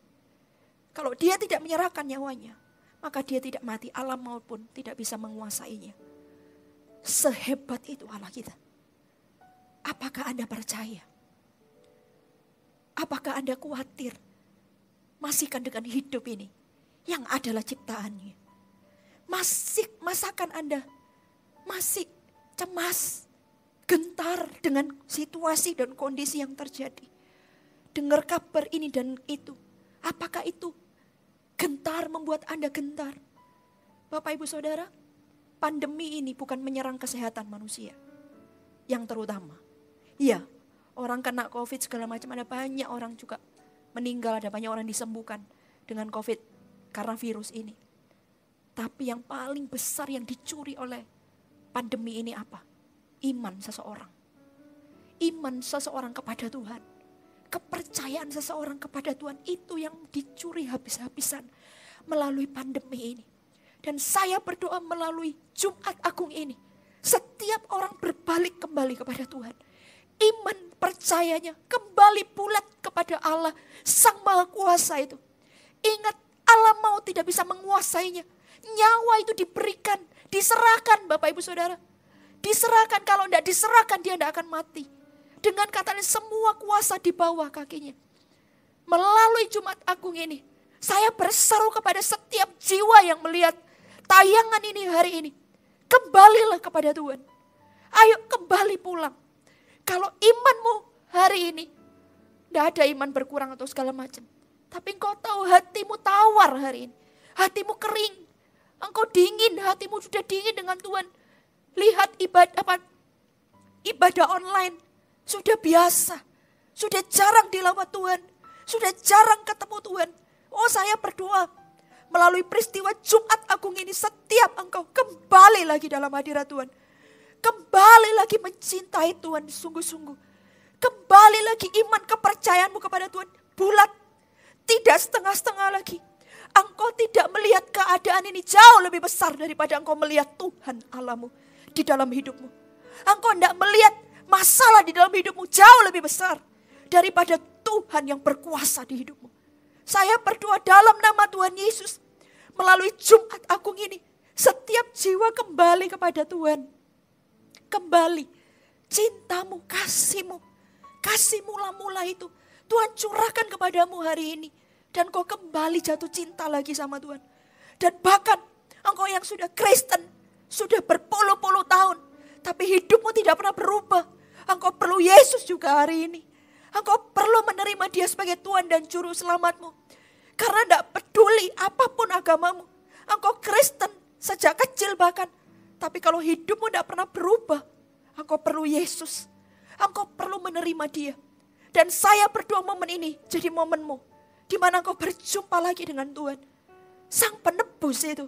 Kalau dia tidak menyerahkan nyawanya, maka dia tidak mati. Alam maut pun tidak bisa menguasainya. Sehebat itu Allah kita. Apakah Anda percaya? Apakah Anda khawatir? Masihkan dengan hidup ini yang adalah ciptaannya. Masakan Anda masih cemas, gentar dengan situasi dan kondisi yang terjadi. Dengar kabar ini dan itu. Apakah itu gentar membuat Anda gentar? Bapak Ibu Saudara, pandemi ini bukan menyerang kesehatan manusia yang terutama. Iya, orang kena COVID segala macam, ada banyak orang juga meninggal, ada banyak orang disembuhkan dengan COVID karena virus ini. Tapi yang paling besar yang dicuri oleh pandemi ini apa? Iman seseorang. Iman seseorang kepada Tuhan. Kepercayaan seseorang kepada Tuhan itu yang dicuri habis-habisan melalui pandemi ini. Dan saya berdoa melalui Jumat Agung ini. Setiap orang berbalik kembali kepada Tuhan. iman percayanya kembali bulat kepada Allah, Sang Maha Kuasa itu. Ingat, Allah mau tidak bisa menguasainya. Nyawa itu diberikan, diserahkan Bapak Ibu Saudara. Diserahkan, kalau tidak diserahkan dia tidak akan mati. Dengan katanya semua kuasa di bawah kakinya. Melalui Jumat Agung ini, saya berseru kepada setiap jiwa yang melihat tayangan ini hari ini. Kembalilah kepada Tuhan. Ayo kembali pulang. Kalau imanmu hari ini, tidak ada iman berkurang atau segala macam. Tapi engkau tahu hatimu tawar hari ini. Hatimu kering. Engkau dingin, hatimu sudah dingin dengan Tuhan. Lihat ibadah online. Sudah biasa. Sudah jarang dilawat Tuhan. Sudah jarang ketemu Tuhan. Oh, saya berdoa. Melalui peristiwa Jumat Agung ini, setiap engkau kembali lagi dalam hadirat Tuhan. Kembali lagi mencintai Tuhan sungguh-sungguh. Kembali lagi iman kepercayaanmu kepada Tuhan bulat. Tidak setengah-setengah lagi. Engkau tidak melihat keadaan ini jauh lebih besar daripada engkau melihat Tuhan Allahmu di dalam hidupmu. Engkau tidak melihat masalah di dalam hidupmu jauh lebih besar daripada Tuhan yang berkuasa di hidupmu. Saya berdoa dalam nama Tuhan Yesus. Melalui Jumat Agung ini, setiap jiwa kembali kepada Tuhan. Kembali. Cintamu, kasihmu mula-mula itu Tuhan curahkan kepadamu hari ini. Dan kau kembali jatuh cinta lagi sama Tuhan. Dan bahkan engkau yang sudah Kristen, sudah berpuluh-puluh tahun, tapi hidupmu tidak pernah berubah. Engkau perlu Yesus juga hari ini. Engkau perlu menerima dia sebagai Tuhan dan Juru Selamatmu. Karena tidak peduli apapun agamamu. Engkau Kristen sejak kecil bahkan. Tapi kalau hidupmu tidak pernah berubah, engkau perlu Yesus. Engkau perlu menerima dia. Dan saya berdoa momen ini jadi momenmu. Di mana engkau berjumpa lagi dengan Tuhan. Sang penebus itu.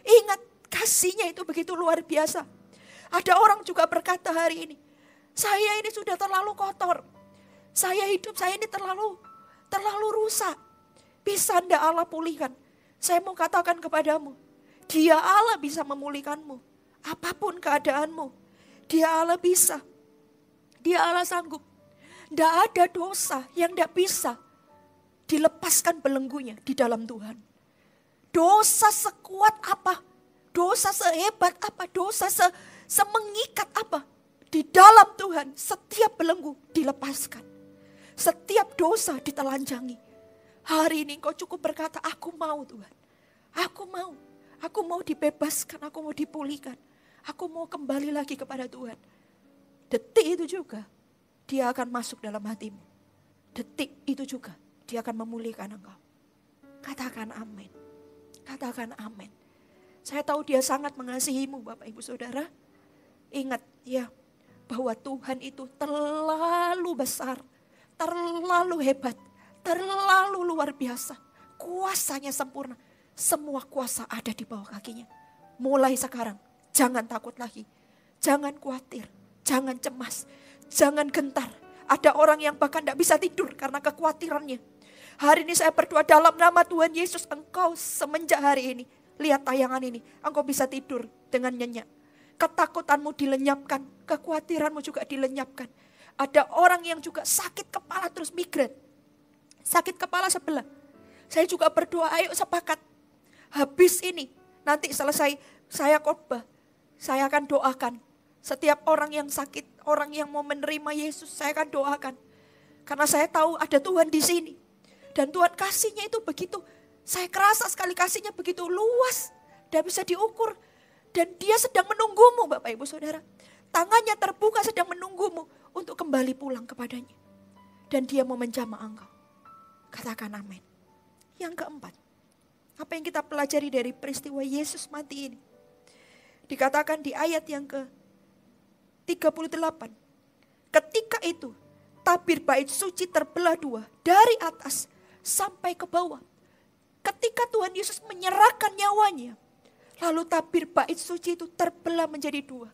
Ingat, kasihnya itu begitu luar biasa. Ada orang juga berkata hari ini, saya ini sudah terlalu kotor. Hidup saya ini terlalu rusak. Bisa ndak Allah pulihkan? Saya mau katakan kepadamu, dia Allah bisa memulihkanmu. Apapun keadaanmu, dia Allah bisa. Dia Allah sanggup. Ndak ada dosa yang ndak bisa dilepaskan belenggunya di dalam Tuhan. Dosa sekuat apa? Dosa sehebat apa? Dosa semengikat apa? Di dalam Tuhan setiap belenggu dilepaskan. Setiap dosa ditelanjangi. Hari ini engkau cukup berkata, aku mau Tuhan. Aku mau. Aku mau dibebaskan, aku mau dipulihkan. Aku mau kembali lagi kepada Tuhan. Detik itu juga dia akan masuk dalam hatimu. Detik itu juga dia akan memulihkan engkau. Katakan amin. Katakan amin. Saya tahu dia sangat mengasihimu Bapak Ibu Saudara. Ingat ya bahwa Tuhan itu terlalu besar, terlalu hebat, terlalu luar biasa. Kuasanya sempurna. Semua kuasa ada di bawah kakinya. Mulai sekarang jangan takut lagi. Jangan khawatir. Jangan cemas. Jangan gentar. Ada orang yang bahkan tidak bisa tidur karena kekhawatirannya. Hari ini saya berdoa dalam nama Tuhan Yesus. Engkau semenjak hari ini, lihat tayangan ini, engkau bisa tidur dengan nyenyak. Ketakutanmu dilenyapkan. Kekhawatiranmu juga dilenyapkan. Ada orang yang juga sakit kepala terus migrain. Sakit kepala sebelah. Saya juga berdoa, ayo sepakat. Habis ini, nanti selesai saya khotbah, saya akan doakan. Setiap orang yang sakit, orang yang mau menerima Yesus, saya akan doakan. Karena saya tahu ada Tuhan di sini. Dan Tuhan kasihnya itu begitu, saya kerasa sekali kasihnya begitu luas. Tidak bisa diukur. Dan dia sedang menunggumu Bapak Ibu Saudara. Tangannya terbuka sedang menunggumu untuk kembali pulang kepadanya. Dan dia mau menjamah engkau. Katakan amin. Yang keempat, apa yang kita pelajari dari peristiwa Yesus mati ini? Dikatakan di ayat yang ke-38. Ketika itu, tabir bait suci terbelah dua dari atas sampai ke bawah. Ketika Tuhan Yesus menyerahkan nyawanya, lalu tabir bait suci itu terbelah menjadi dua.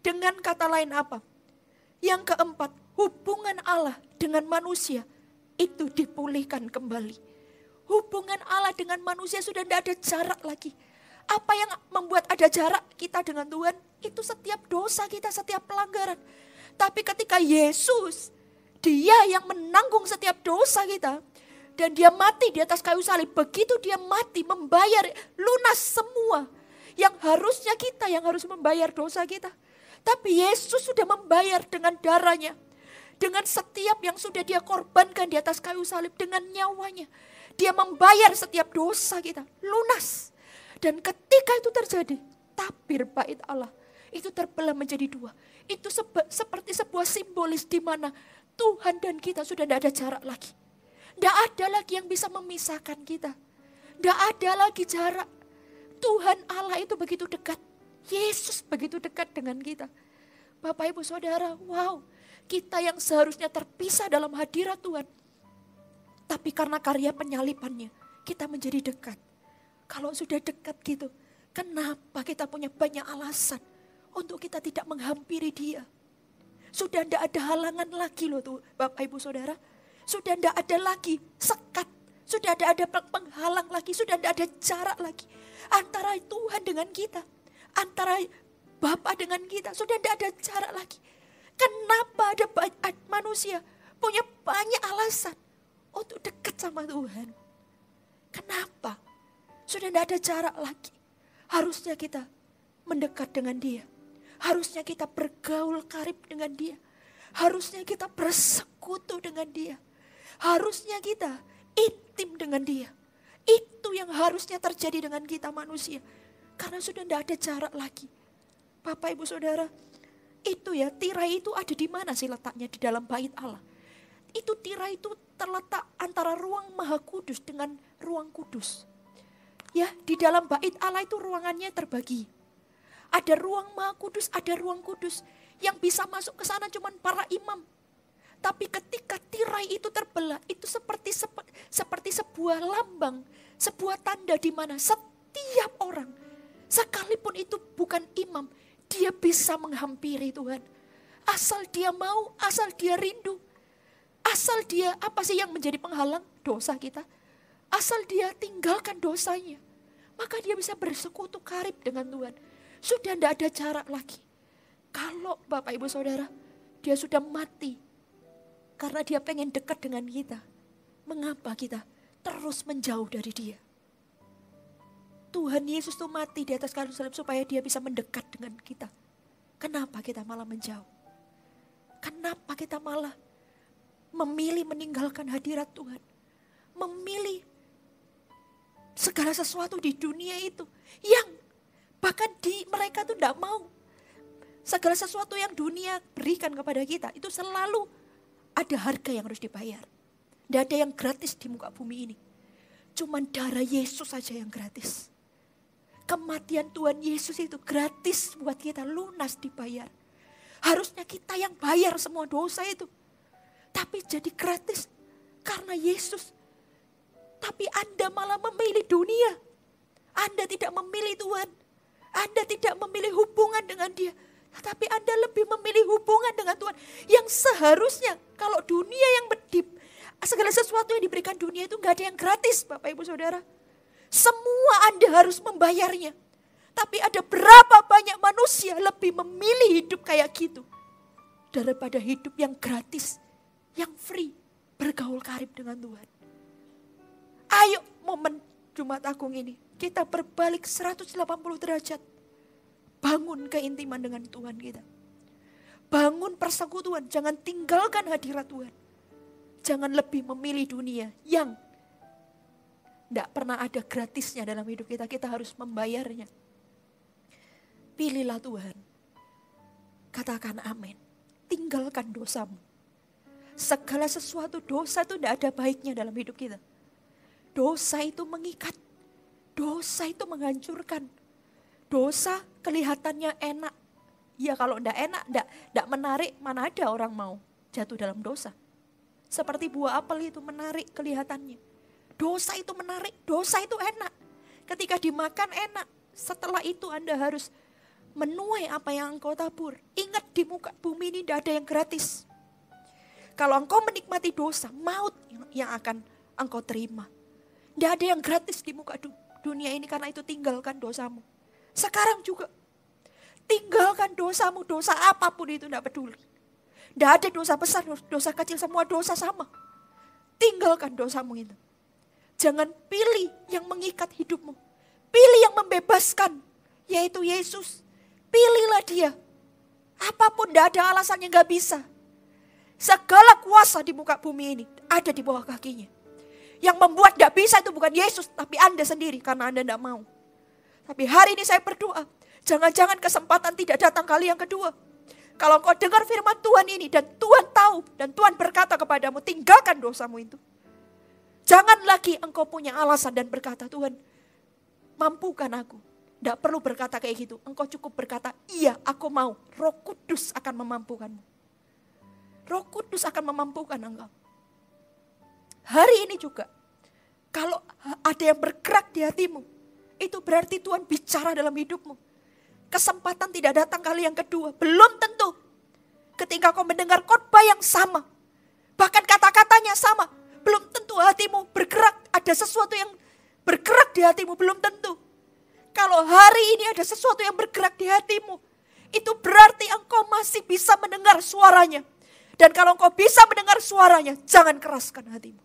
Dengan kata lain apa? Yang keempat, hubungan Allah dengan manusia itu dipulihkan kembali. Hubungan Allah dengan manusia sudah tidak ada jarak lagi. Apa yang membuat ada jarak kita dengan Tuhan? Itu setiap dosa kita, setiap pelanggaran. Tapi ketika Yesus, dia yang menanggung setiap dosa kita. Dan dia mati di atas kayu salib. Begitu dia mati membayar lunas semua. Yang harusnya kita yang harus membayar dosa kita. Tapi Yesus sudah membayar dengan darahnya. Dengan setiap yang sudah dia korbankan di atas kayu salib. Dengan nyawanya. Dia membayar setiap dosa kita. Lunas. Dan ketika itu terjadi. Tabir bait Allah. Itu terbelah menjadi dua. Itu seperti sebuah simbolis di mana Tuhan dan kita sudah tidak ada jarak lagi. Tidak ada lagi yang bisa memisahkan kita. Tidak ada lagi jarak. Tuhan Allah itu begitu dekat. Yesus begitu dekat dengan kita. Bapak Ibu Saudara, wow. Kita yang seharusnya terpisah dalam hadirat Tuhan. Tapi karena karya penyalipannya, kita menjadi dekat. Kalau sudah dekat gitu, kenapa kita punya banyak alasan untuk kita tidak menghampiri Dia? Sudah tidak ada halangan lagi loh tuh Bapak Ibu Saudara. Sudah tidak ada lagi sekat. Sudah tidak ada penghalang lagi. Sudah tidak ada jarak lagi. Antara Tuhan dengan kita. Antara Bapa dengan kita. Sudah tidak ada jarak lagi. Kenapa ada manusia punya banyak alasan untuk dekat sama Tuhan? Kenapa? Sudah tidak ada jarak lagi. Harusnya kita mendekat dengan Dia. Harusnya kita bergaul karib dengan Dia. Harusnya kita bersekutu dengan Dia. Harusnya kita intim dengan Dia. Itu yang harusnya terjadi dengan kita manusia. Karena sudah tidak ada jarak lagi. Bapak Ibu Saudara, itu ya tirai itu ada di mana sih letaknya di dalam bait Allah? Itu tirai itu terletak antara ruang Maha Kudus dengan ruang kudus. Ya, di dalam bait Allah itu ruangannya terbagi. Ada ruang Maha Kudus, ada ruang kudus. Yang bisa masuk ke sana cuma para imam. Tapi ketika tirai itu terbelah, itu seperti sebuah lambang, sebuah tanda di mana setiap orang, sekalipun itu bukan imam, dia bisa menghampiri Tuhan. Asal dia mau, asal dia rindu, asal dia apa sih yang menjadi penghalang dosa kita? Asal dia tinggalkan dosanya, maka dia bisa bersekutu karib dengan Tuhan. Sudah tidak ada jarak lagi. Kalau Bapak Ibu Saudara, dia sudah mati. Karena dia pengen dekat dengan kita. Mengapa kita terus menjauh dari Dia? Tuhan Yesus itu mati di atas kayu salib supaya Dia bisa mendekat dengan kita. Kenapa kita malah menjauh? Kenapa kita malah memilih meninggalkan hadirat Tuhan? Memilih segala sesuatu di dunia itu yang bahkan mereka tuh tidak mau. Segala sesuatu yang dunia berikan kepada kita itu selalu ada harga yang harus dibayar. Tidak ada yang gratis di muka bumi ini. Cuman darah Yesus saja yang gratis. Kematian Tuhan Yesus itu gratis buat kita, lunas dibayar. Harusnya kita yang bayar semua dosa itu. Tapi jadi gratis karena Yesus. Tapi Anda malah memilih dunia. Anda tidak memilih Tuhan. Anda tidak memilih hubungan dengan Dia. Tetapi Anda lebih memilih hubungan dengan Tuhan. Yang seharusnya kalau dunia yang segala sesuatu yang diberikan dunia itu gak ada yang gratis Bapak Ibu Saudara. Semua Anda harus membayarnya. Tapi ada berapa banyak manusia lebih memilih hidup kayak gitu. Daripada hidup yang gratis, yang free, bergaul karib dengan Tuhan. Ayo momen Jumat Agung ini kita berbalik 180 derajat. Bangun keintiman dengan Tuhan kita. Bangun persekutuan, jangan tinggalkan hadirat Tuhan. Jangan lebih memilih dunia yang tidak pernah ada gratisnya dalam hidup kita. Kita harus membayarnya. Pilihlah Tuhan. Katakan amin. Tinggalkan dosamu. Segala sesuatu dosa itu tidak ada baiknya dalam hidup kita. Dosa itu mengikat. Dosa itu menghancurkan. Dosa kelihatannya enak. Ya kalau enggak enak, enggak menarik, mana ada orang mau jatuh dalam dosa. Seperti buah apel itu menarik kelihatannya. Dosa itu menarik, dosa itu enak. Ketika dimakan enak, setelah itu Anda harus menuai apa yang engkau tabur. Ingat di muka bumi ini tidak ada yang gratis. Kalau engkau menikmati dosa, maut yang akan engkau terima. Tidak ada yang gratis di muka dunia ini karena itu tinggalkan dosamu. Sekarang juga tinggalkan dosamu, dosa apapun itu tidak peduli. Tidak ada dosa besar, dosa kecil, semua dosa sama. Tinggalkan dosamu itu. Jangan pilih yang mengikat hidupmu. Pilih yang membebaskan, yaitu Yesus. Pilihlah dia. Apapun, tidak ada alasan yang gak bisa. Segala kuasa di muka bumi ini ada di bawah kakinya. Yang membuat tidak bisa itu bukan Yesus, tapi Anda sendiri karena Anda tidak mau. Tapi hari ini saya berdoa, jangan-jangan kesempatan tidak datang kali yang kedua. Kalau engkau dengar firman Tuhan ini dan Tuhan tahu dan Tuhan berkata kepadamu, tinggalkan dosamu itu. Jangan lagi engkau punya alasan dan berkata, Tuhan, mampukan aku. Tidak perlu berkata kayak gitu. Engkau cukup berkata, iya aku mau. Roh Kudus akan memampukanmu. Roh Kudus akan memampukan engkau. Hari ini juga, kalau ada yang bergerak di hatimu, itu berarti Tuhan bicara dalam hidupmu. Kesempatan tidak datang kali yang kedua. Belum tentu. Ketika kau mendengar khotbah yang sama, bahkan kata-katanya sama, belum tentu hatimu bergerak. Ada sesuatu yang bergerak di hatimu, belum tentu. Kalau hari ini ada sesuatu yang bergerak di hatimu, itu berarti engkau masih bisa mendengar suaranya. Dan kalau engkau bisa mendengar suaranya, jangan keraskan hatimu.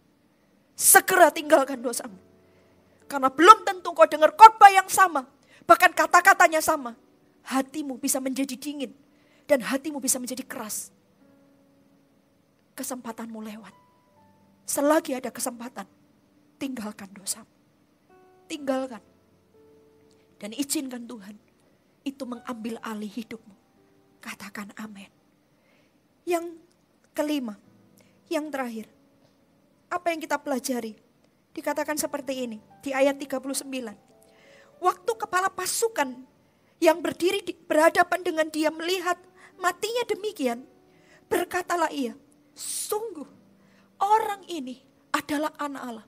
Segera tinggalkan dosamu. Karena belum tentu engkau dengar khotbah yang sama, bahkan kata-katanya sama. Hatimu bisa menjadi dingin dan hatimu bisa menjadi keras. Kesempatanmu lewat. Selagi ada kesempatan, tinggalkan dosamu. Tinggalkan. Dan izinkan Tuhan itu mengambil alih hidupmu. Katakan amin. Yang kelima, yang terakhir. Apa yang kita pelajari? Dikatakan seperti ini di ayat 39. Waktu kepala pasukan yang berdiri berhadapan dengan dia melihat matinya demikian, berkatalah ia, sungguh orang ini adalah anak Allah.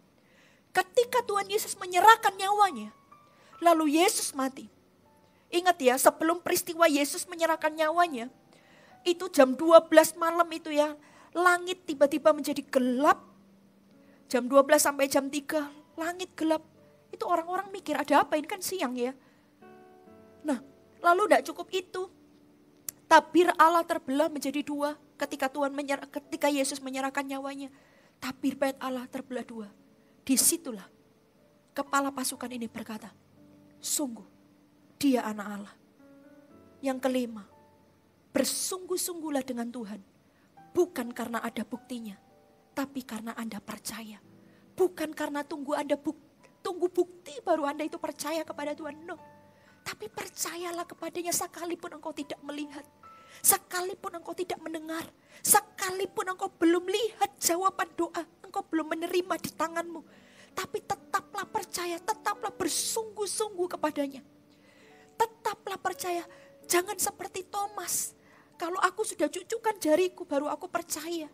Ketika Tuhan Yesus menyerahkan nyawanya, lalu Yesus mati. Ingat ya, sebelum peristiwa Yesus menyerahkan nyawanya, itu jam 12 malam itu ya, langit tiba-tiba menjadi gelap. Jam 12 sampai jam 3, langit gelap. Itu orang-orang mikir, ada apa? Ini kan siang ya. Nah, lalu tidak cukup itu. Tabir Allah terbelah menjadi dua ketika Yesus menyerahkan nyawanya. Tabir bait Allah terbelah dua. Disitulah kepala pasukan ini berkata, sungguh dia anak Allah. Yang kelima, bersungguh-sungguhlah dengan Tuhan. Bukan karena ada buktinya, tapi karena Anda percaya. Bukan karena tunggu bukti baru Anda itu percaya kepada Tuhan. No. Tapi percayalah kepadanya sekalipun engkau tidak melihat. Sekalipun engkau tidak mendengar. Sekalipun engkau belum lihat jawaban doa. Engkau belum menerima di tanganmu. Tapi tetaplah percaya, tetaplah bersungguh-sungguh kepadanya. Tetaplah percaya. Jangan seperti Thomas. Kalau aku sudah cucukkan jariku baru aku percaya.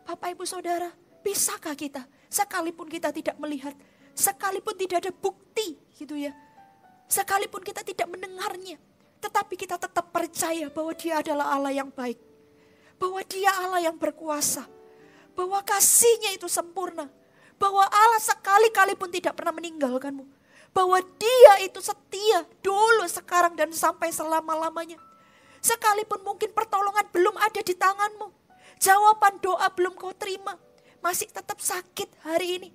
Bapak Ibu Saudara, bisakah kita sekalipun kita tidak melihat, sekalipun tidak ada bukti gitu ya. Sekalipun kita tidak mendengarnya, tetapi kita tetap percaya bahwa Dia adalah Allah yang baik. Bahwa Dia Allah yang berkuasa. Bahwa kasih-Nya itu sempurna. Bahwa Allah sekali-kali pun tidak pernah meninggalkanmu. Bahwa Dia itu setia dulu, sekarang dan sampai selama-lamanya. Sekalipun mungkin pertolongan belum ada di tanganmu. Jawaban doa belum kau terima. Masih tetap sakit hari ini.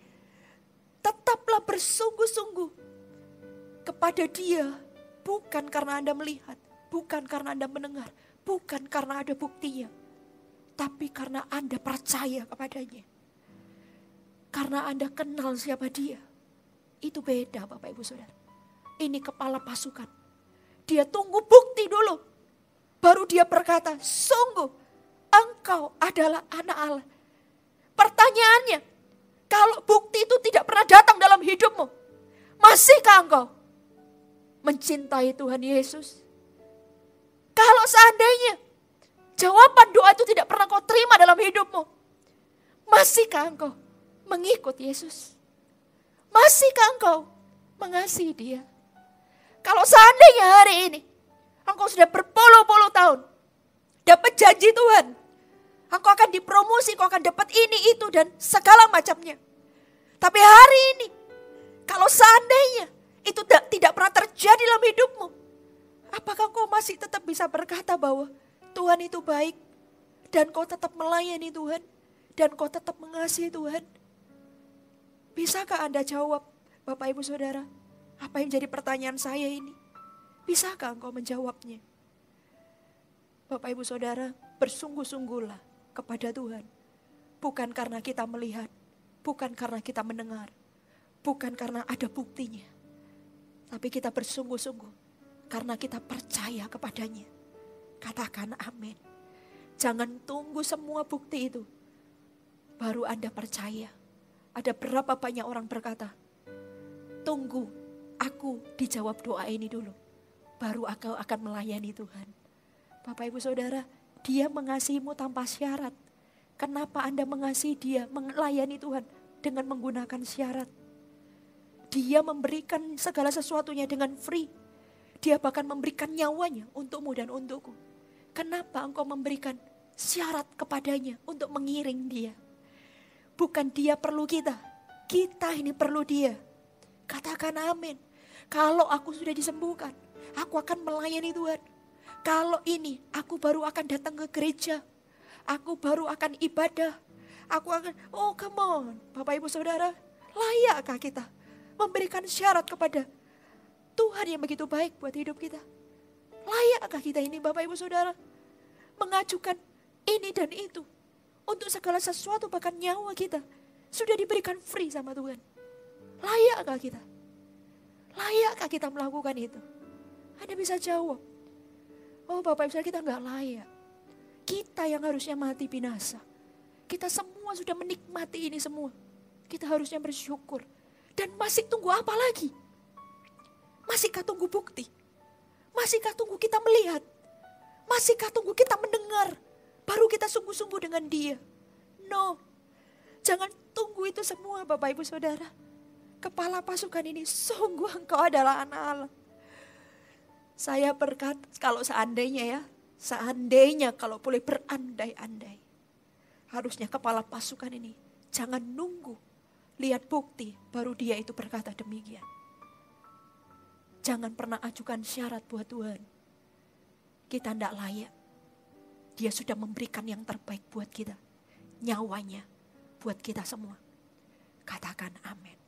Tetaplah bersungguh-sungguh kepada Dia, bukan karena Anda melihat, bukan karena Anda mendengar, bukan karena ada buktinya, tapi karena Anda percaya kepadanya. Karena Anda kenal siapa Dia. Itu beda Bapak Ibu Saudara. Ini kepala pasukan. Dia tunggu bukti dulu. Baru dia berkata, sungguh engkau adalah anak Allah. Pertanyaannya, kalau bukti itu tidak pernah datang dalam hidupmu, masihkah engkau mencintai Tuhan Yesus? Kalau seandainya jawaban doa itu tidak pernah kau terima dalam hidupmu, masihkah engkau mengikut Yesus? Masihkah engkau mengasihi Dia? Kalau seandainya hari ini engkau sudah berpuluh-puluh tahun dapat janji Tuhan, engkau akan dipromosi, engkau akan dapat ini, itu, dan segala macamnya. Tapi hari ini, kalau seandainya itu tidak pernah terjadi dalam hidupmu, apakah engkau masih tetap bisa berkata bahwa Tuhan itu baik Dan kau tetap melayani Tuhan. Dan kau tetap mengasihi Tuhan. Bisakah Anda jawab, Bapak Ibu Saudara? Apa yang jadi pertanyaan saya ini? Bisakah engkau menjawabnya? Bapak Ibu Saudara, bersungguh-sungguhlah kepada Tuhan. Bukan karena kita melihat, bukan karena kita mendengar, bukan karena ada buktinya. Tapi kita bersungguh-sungguh karena kita percaya kepadanya. Katakan amin. Jangan tunggu semua bukti itu baru Anda percaya. Ada berapa banyak orang berkata, tunggu aku dijawab doa ini dulu, baru aku akan melayani Tuhan. Bapak Ibu Saudara, Dia mengasihimu tanpa syarat. Kenapa Anda mengasihi Dia, melayani Tuhan dengan menggunakan syarat? Dia memberikan segala sesuatunya dengan free. Dia bahkan memberikan nyawanya untukmu dan untukku. Kenapa engkau memberikan syarat kepadanya untuk mengiring Dia? Bukan Dia perlu kita, kita ini perlu Dia. Katakan amin. Kalau aku sudah disembuhkan, aku akan melayani Tuhan. Kalau ini, aku baru akan datang ke gereja. Aku baru akan ibadah. Aku akan, oh come on. Bapak Ibu Saudara, layakkah kita memberikan syarat kepada Tuhan yang begitu baik buat hidup kita? Layakkah kita ini Bapak Ibu Saudara mengajukan ini dan itu untuk segala sesuatu, bahkan nyawa kita sudah diberikan free sama Tuhan? Layakkah kita? Layakkah kita melakukan itu? Anda bisa jawab, oh Bapak Ibu Saudara, kita nggak layak. Kita yang harusnya mati binasa. Kita semua sudah menikmati ini semua. Kita harusnya bersyukur. Dan masih tunggu apa lagi? Masihkah tunggu bukti? Masihkah tunggu kita melihat? Masihkah tunggu kita mendengar? Baru kita sungguh-sungguh dengan Dia. No. Jangan tunggu itu semua Bapak Ibu Saudara. Kepala pasukan ini, sungguh engkau adalah anak Allah. Saya berkata, kalau seandainya kalau boleh berandai-andai. Harusnya kepala pasukan ini jangan nunggu lihat bukti baru dia itu berkata demikian. Jangan pernah ajukan syarat buat Tuhan. Kita tidak layak. Dia sudah memberikan yang terbaik buat kita. Nyawanya buat kita semua. Katakan amin.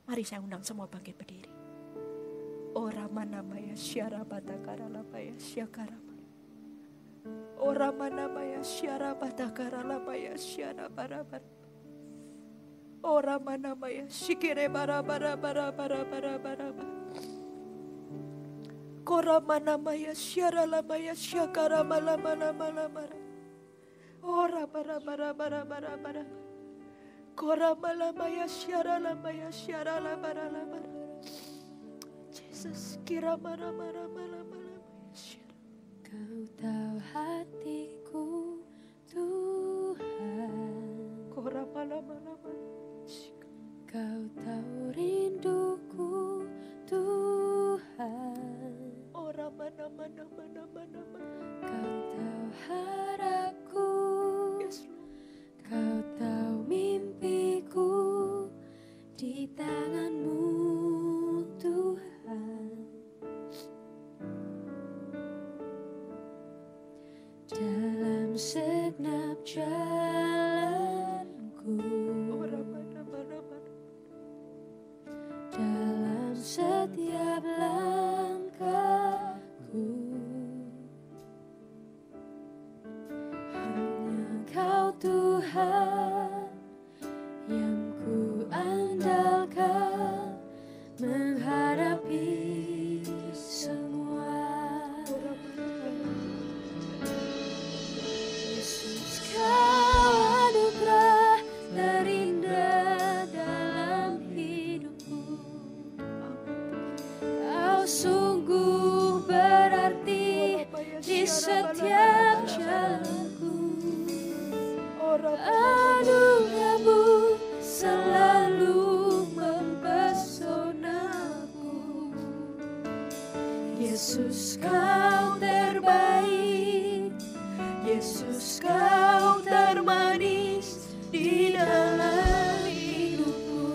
Mari saya undang semua bangkit berdiri. Ora mana maya syara batakara lapaya syakara. Ora mana maya syara batakara lapaya syara barabar. Ora mana maya shikire bara bara bara bara bara bara. Kora mana maya syara lamaya syakara mala mala mala mala. Ora bara bara bara bara bara. Kora mala maya syara lamaya syara la bara la bara. Jesus kira mara mara mala mala maya syara. Kau tahu hatiku Tuhan. Kora mala mala mala. Kau tahu rinduku Tuhan. Ora mana mana mana mana mana. Kau tahu harapku. Yes, Lord. Kau tahu mimpiku di tangan-Mu Tuhan. Dalam segenap jalanku, Ora mana mana mana. dalam setiap langkahku, hanya Kau Tuhan yang ku andalkan menghadapi semua. Yesus, Kau anugerah terindah dalam hidupku. Kau sungguh berarti di setiap jalanku. Anugerah-Mu selalu mempesonaku. Yesus, Kau terbaik. Yesus, Kau termanis di dalam hidupku.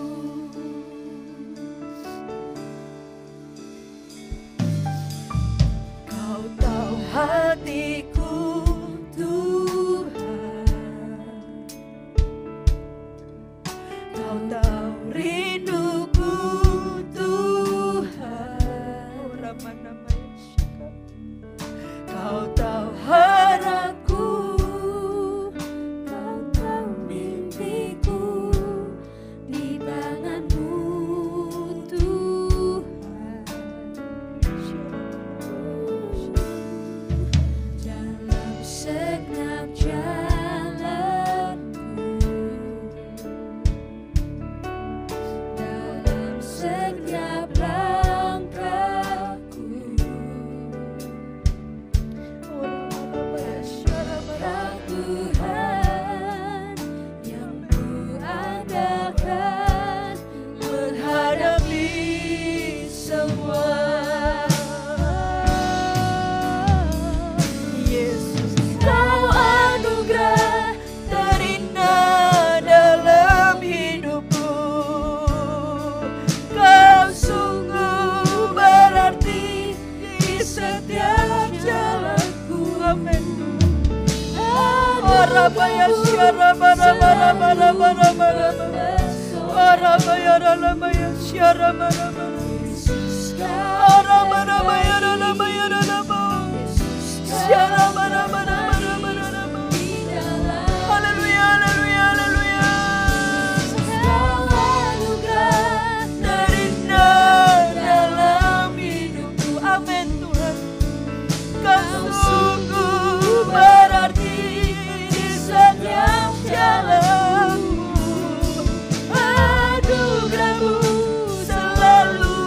Kau tahu hatiku Tuhan. Rabaya Syara bara bara bara bara bara. Rabaya Rabaya Syara bara bara. Rabaya Rabaya Rabaya. Syara bara bara bara bara. Haleluya haleluya haleluya. Darinya dalam hidupku. Amin Tuhan. Kau sungguh berarti di setiap jalanku. Anugerahmu selalu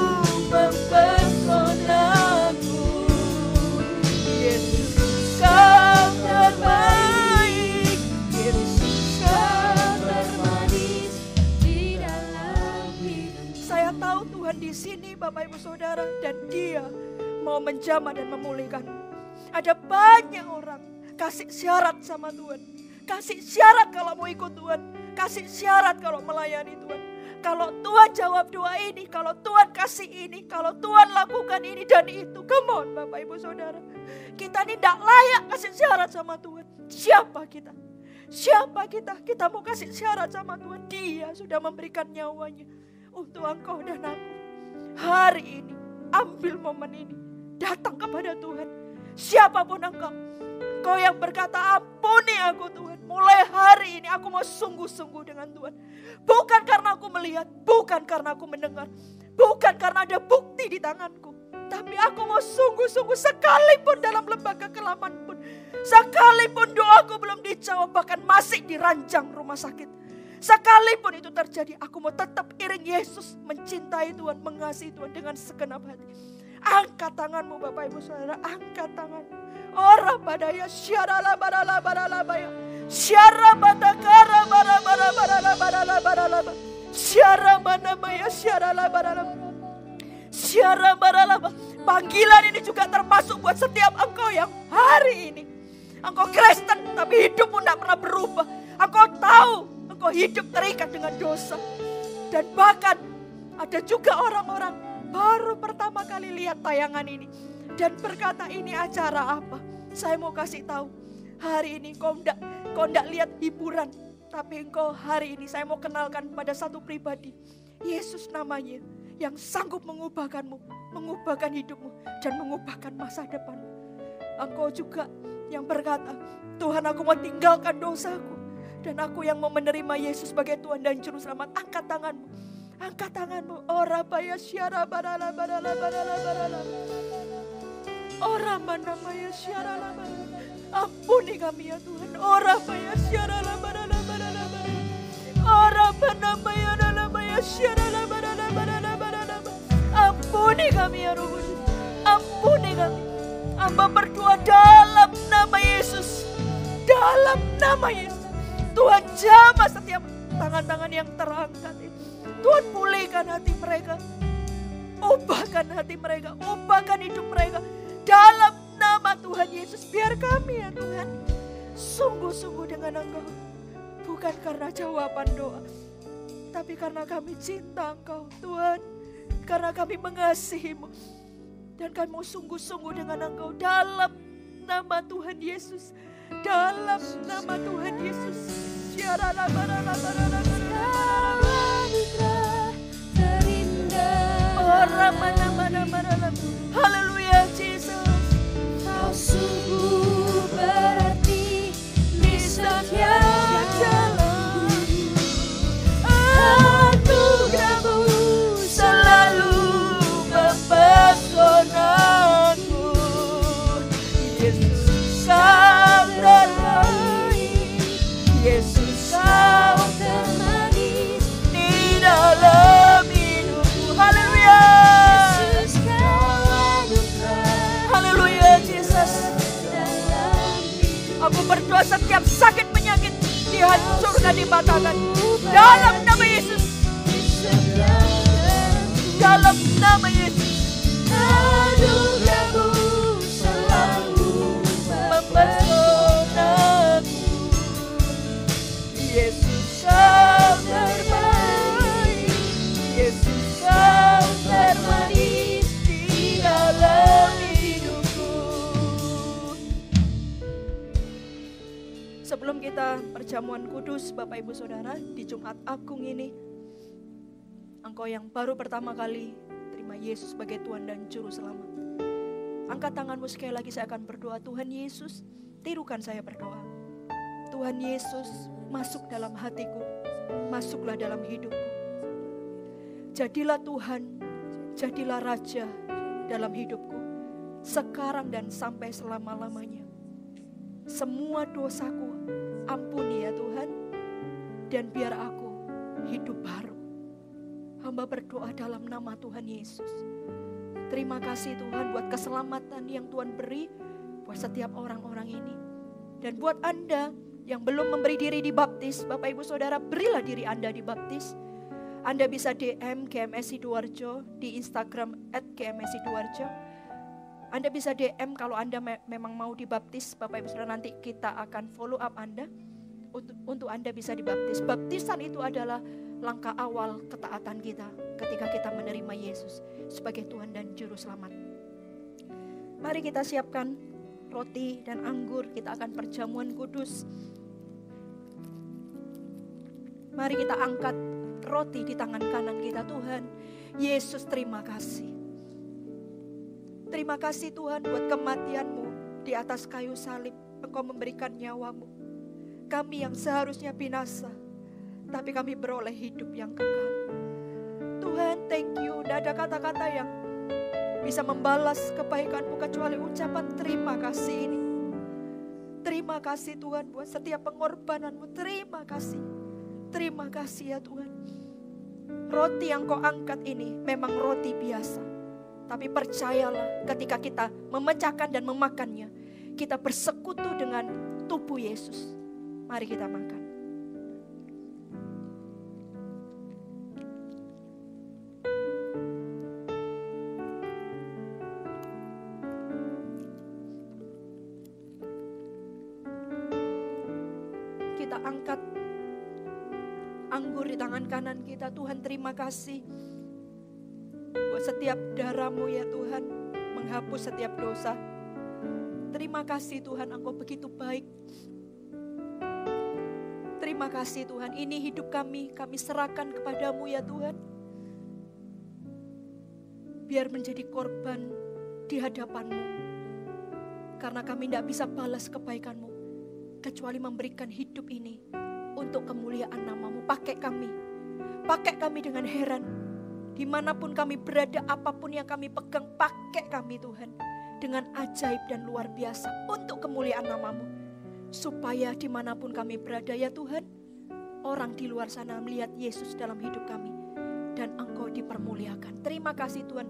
mempesonaku. Yesus kau terbaik. Yesus kau termanis di dalam hidup. Saya tahu Tuhan di sini Bapak Ibu Saudara, dan Dia mau menjamah dan memulihkan. Ada banyak orang kasih syarat sama Tuhan. Kasih syarat kalau mau ikut Tuhan. Kasih syarat kalau melayani Tuhan. Kalau Tuhan jawab doa ini, kalau Tuhan kasih ini, kalau Tuhan lakukan ini dan itu. Come on Bapak Ibu Saudara. Kita ini tidak layak kasih syarat sama Tuhan. Siapa kita? Siapa kita? Kita mau kasih syarat sama Tuhan. Dia sudah memberikan nyawanya untuk engkau dan aku. Hari ini, ambil momen ini. Datang kepada Tuhan. Siapapun engkau. Kau yang berkata, ampuni aku Tuhan. Mulai hari ini aku mau sungguh-sungguh dengan Tuhan. Bukan karena aku melihat, bukan karena aku mendengar, bukan karena ada bukti di tanganku. Tapi aku mau sungguh-sungguh, sekalipun dalam lembah kekelaman pun, sekalipun doaku belum dijawab, bahkan masih di ranjang rumah sakit. Sekalipun itu terjadi, aku mau tetap iring Yesus, mencintai Tuhan, mengasihi Tuhan dengan segenap hati. Angkat tanganmu Bapak Ibu Saudara, angkat tanganmu. Ora badaya syarala barala barala baya. Syara batakara bara bara barala barala barala. Syara mana baya syarala barala. Syara barala. Panggilan ini juga termasuk buat setiap engkau yang hari ini engkau Kristen tapi hidupmu tidak pernah berubah. Engkau tahu engkau hidup terikat dengan dosa. Dan bahkan ada juga orang-orang baru pertama kali lihat tayangan ini dan berkata, ini acara apa? Saya mau kasih tahu, hari ini kau enggak lihat hiburan, tapi engkau hari ini saya mau kenalkan pada satu pribadi. Yesus namanya, yang sanggup mengubahkanmu, mengubahkan hidupmu, dan mengubahkan masa depanmu. Engkau juga yang berkata, Tuhan aku mau tinggalkan dosaku, dan aku yang mau menerima Yesus sebagai Tuhan dan Juru Selamat. Angkat tanganmu. Angkat tanganmu. Ora baya syara barala barala barala barala. Ora mana baya syara barala. Ampuni kami ya Tuhan. Ora baya syara barala barala barala. Ora mana baya syara barala barala barala. Ampuni kami ya Roh Kudus. Ampuni kami. Hamba berdoa dalam nama Yesus. Dalam nama Yesus. Tuhan jamah setiap tangan-tangan yang terangkat ini. Tuhan pulihkan hati mereka. Ubahkan hati mereka. Ubahkan hidup mereka. Dalam nama Tuhan Yesus. Biar kami ya Tuhan sungguh-sungguh dengan Engkau. Bukan karena jawaban doa. Tapi karena kami cinta Engkau Tuhan. Karena kami mengasihi-Mu. Dan kami mau sungguh-sungguh dengan Engkau. Dalam nama Tuhan Yesus. Dalam nama Tuhan Yesus. Haleluya Jesus. Kau sungguh berarti di setiap jalan. Anugerahmu selalu mempesonaku. Yesus kau terbaik. Yesus kau termanis di dalam hidupku. Haleluya. Haleluya Jesus. Aku berdoa setiap sakit penyakit dihancurkan, dipatahkan dalam nama Yesus. Dalam nama Yesus. Anugerahmu selalu mempesonaku. Yesus kau terbaik. Yesus kau termanis di dalam hidupku. Sebelum kita kita perjamuan kudus Bapak Ibu Saudara di Jumat Agung ini. Engkau yang baru pertama kali terima Yesus sebagai Tuhan dan Juru Selamat. Angkat tanganmu sekali lagi, saya akan berdoa. Tuhan Yesus, tirukan saya berdoa. Tuhan Yesus, masuk dalam hatiku, masuklah dalam hidupku. Jadilah Tuhan, jadilah Raja dalam hidupku, sekarang dan sampai selama-lamanya. Semua dosaku ampuni ya Tuhan, dan biar aku hidup baru. Hamba berdoa dalam nama Tuhan Yesus. Terima kasih Tuhan buat keselamatan yang Tuhan beri buat setiap orang-orang ini. Dan buat Anda yang belum memberi diri dibaptis, Bapak Ibu Saudara, berilah diri Anda dibaptis. Anda bisa DM GMS Sidoarjo di Instagram @GMSSidoarjo. Anda bisa DM kalau Anda memang mau dibaptis. Bapak Ibu Saudara, nanti kita akan follow up Anda untuk Anda bisa dibaptis. Baptisan itu adalah langkah awal ketaatan kita ketika kita menerima Yesus sebagai Tuhan dan Juru Selamat. Mari kita siapkan roti dan anggur, kita akan perjamuan kudus. Mari kita angkat roti di tangan kanan kita. Tuhan Yesus, terima kasih. Terima kasih Tuhan buat kematian-Mu di atas kayu salib. Engkau memberikan nyawa-Mu. Kami yang seharusnya binasa, tapi kami beroleh hidup yang kekal. Tuhan, thank you. Tidak ada kata-kata yang bisa membalas kebaikan-Mu kecuali ucapan terima kasih ini. Terima kasih Tuhan buat setiap pengorbanan-Mu. Terima kasih. Terima kasih ya Tuhan. Roti yang Kau angkat ini memang roti biasa. Tapi percayalah, ketika kita memecahkan dan memakannya, kita bersekutu dengan tubuh Yesus. Mari kita makan. Kita angkat anggur di tangan kanan kita. Tuhan, terima kasih buat setiap darah-Mu ya Tuhan, menghapus setiap dosa. Terima kasih Tuhan, Engkau begitu baik. Terima kasih Tuhan, ini hidup kami serahkan kepadamu ya Tuhan. Biar menjadi korban di hadapan-Mu. Karena kami tidak bisa balas kebaikan-Mu, kecuali memberikan hidup ini untuk kemuliaan nama-Mu. Pakai kami dengan heran. Dimanapun kami berada, apapun yang kami pegang, pakai kami Tuhan dengan ajaib dan luar biasa untuk kemuliaan nama-Mu. Supaya dimanapun kami berada ya Tuhan, orang di luar sana melihat Yesus dalam hidup kami dan Engkau dipermuliakan. Terima kasih Tuhan.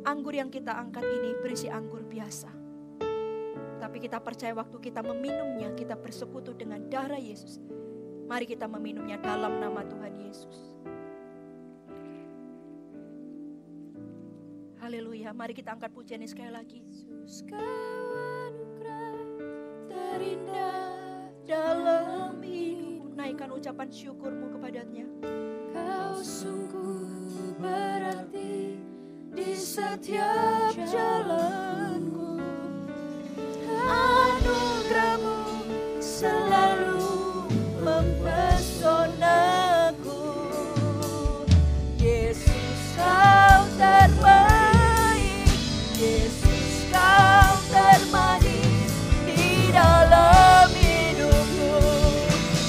Anggur yang kita angkat ini berisi anggur biasa. Tapi kita percaya waktu kita meminumnya, kita bersekutu dengan darah Yesus. Mari kita meminumnya dalam nama Tuhan Yesus. Haleluya, mari kita angkat pujian ini sekali lagi. Yesus, Kau anugerah terindah dalam hidup. Naikkan ucapan syukurmu kepadanya. Kau sungguh berarti di setiap jalanku. Anugerah-Mu selalu mempesonaku. Yesus, Kau terbaik. Yesus, Kau termanis di dalam hidupku.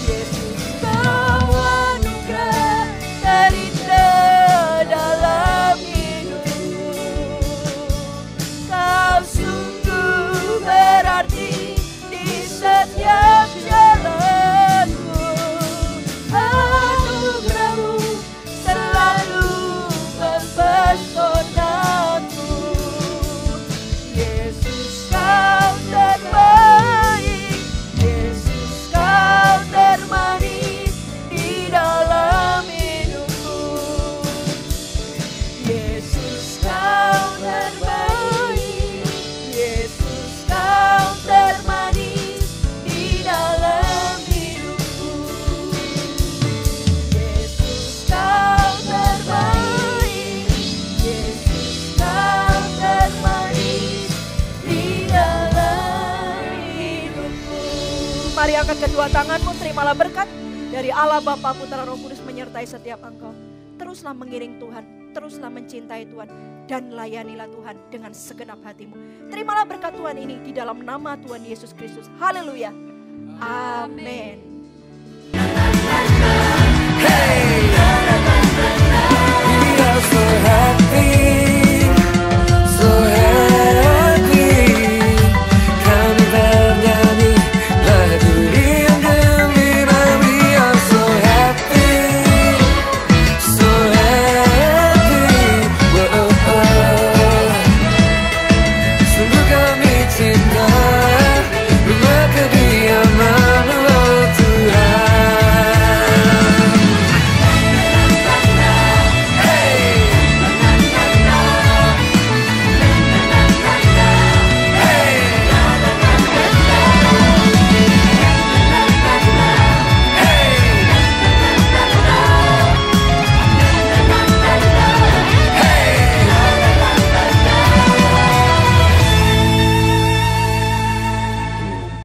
Yesus, Kau anugerah terindah dalam hidupku. Kau angkat kedua tanganmu, terimalah berkat dari Allah Bapa, Putra, Roh Kudus menyertai setiap engkau. Teruslah mengiring Tuhan, teruslah mencintai Tuhan, dan layanilah Tuhan dengan segenap hatimu. Terimalah berkat Tuhan ini di dalam nama Tuhan Yesus Kristus. Haleluya. Amin.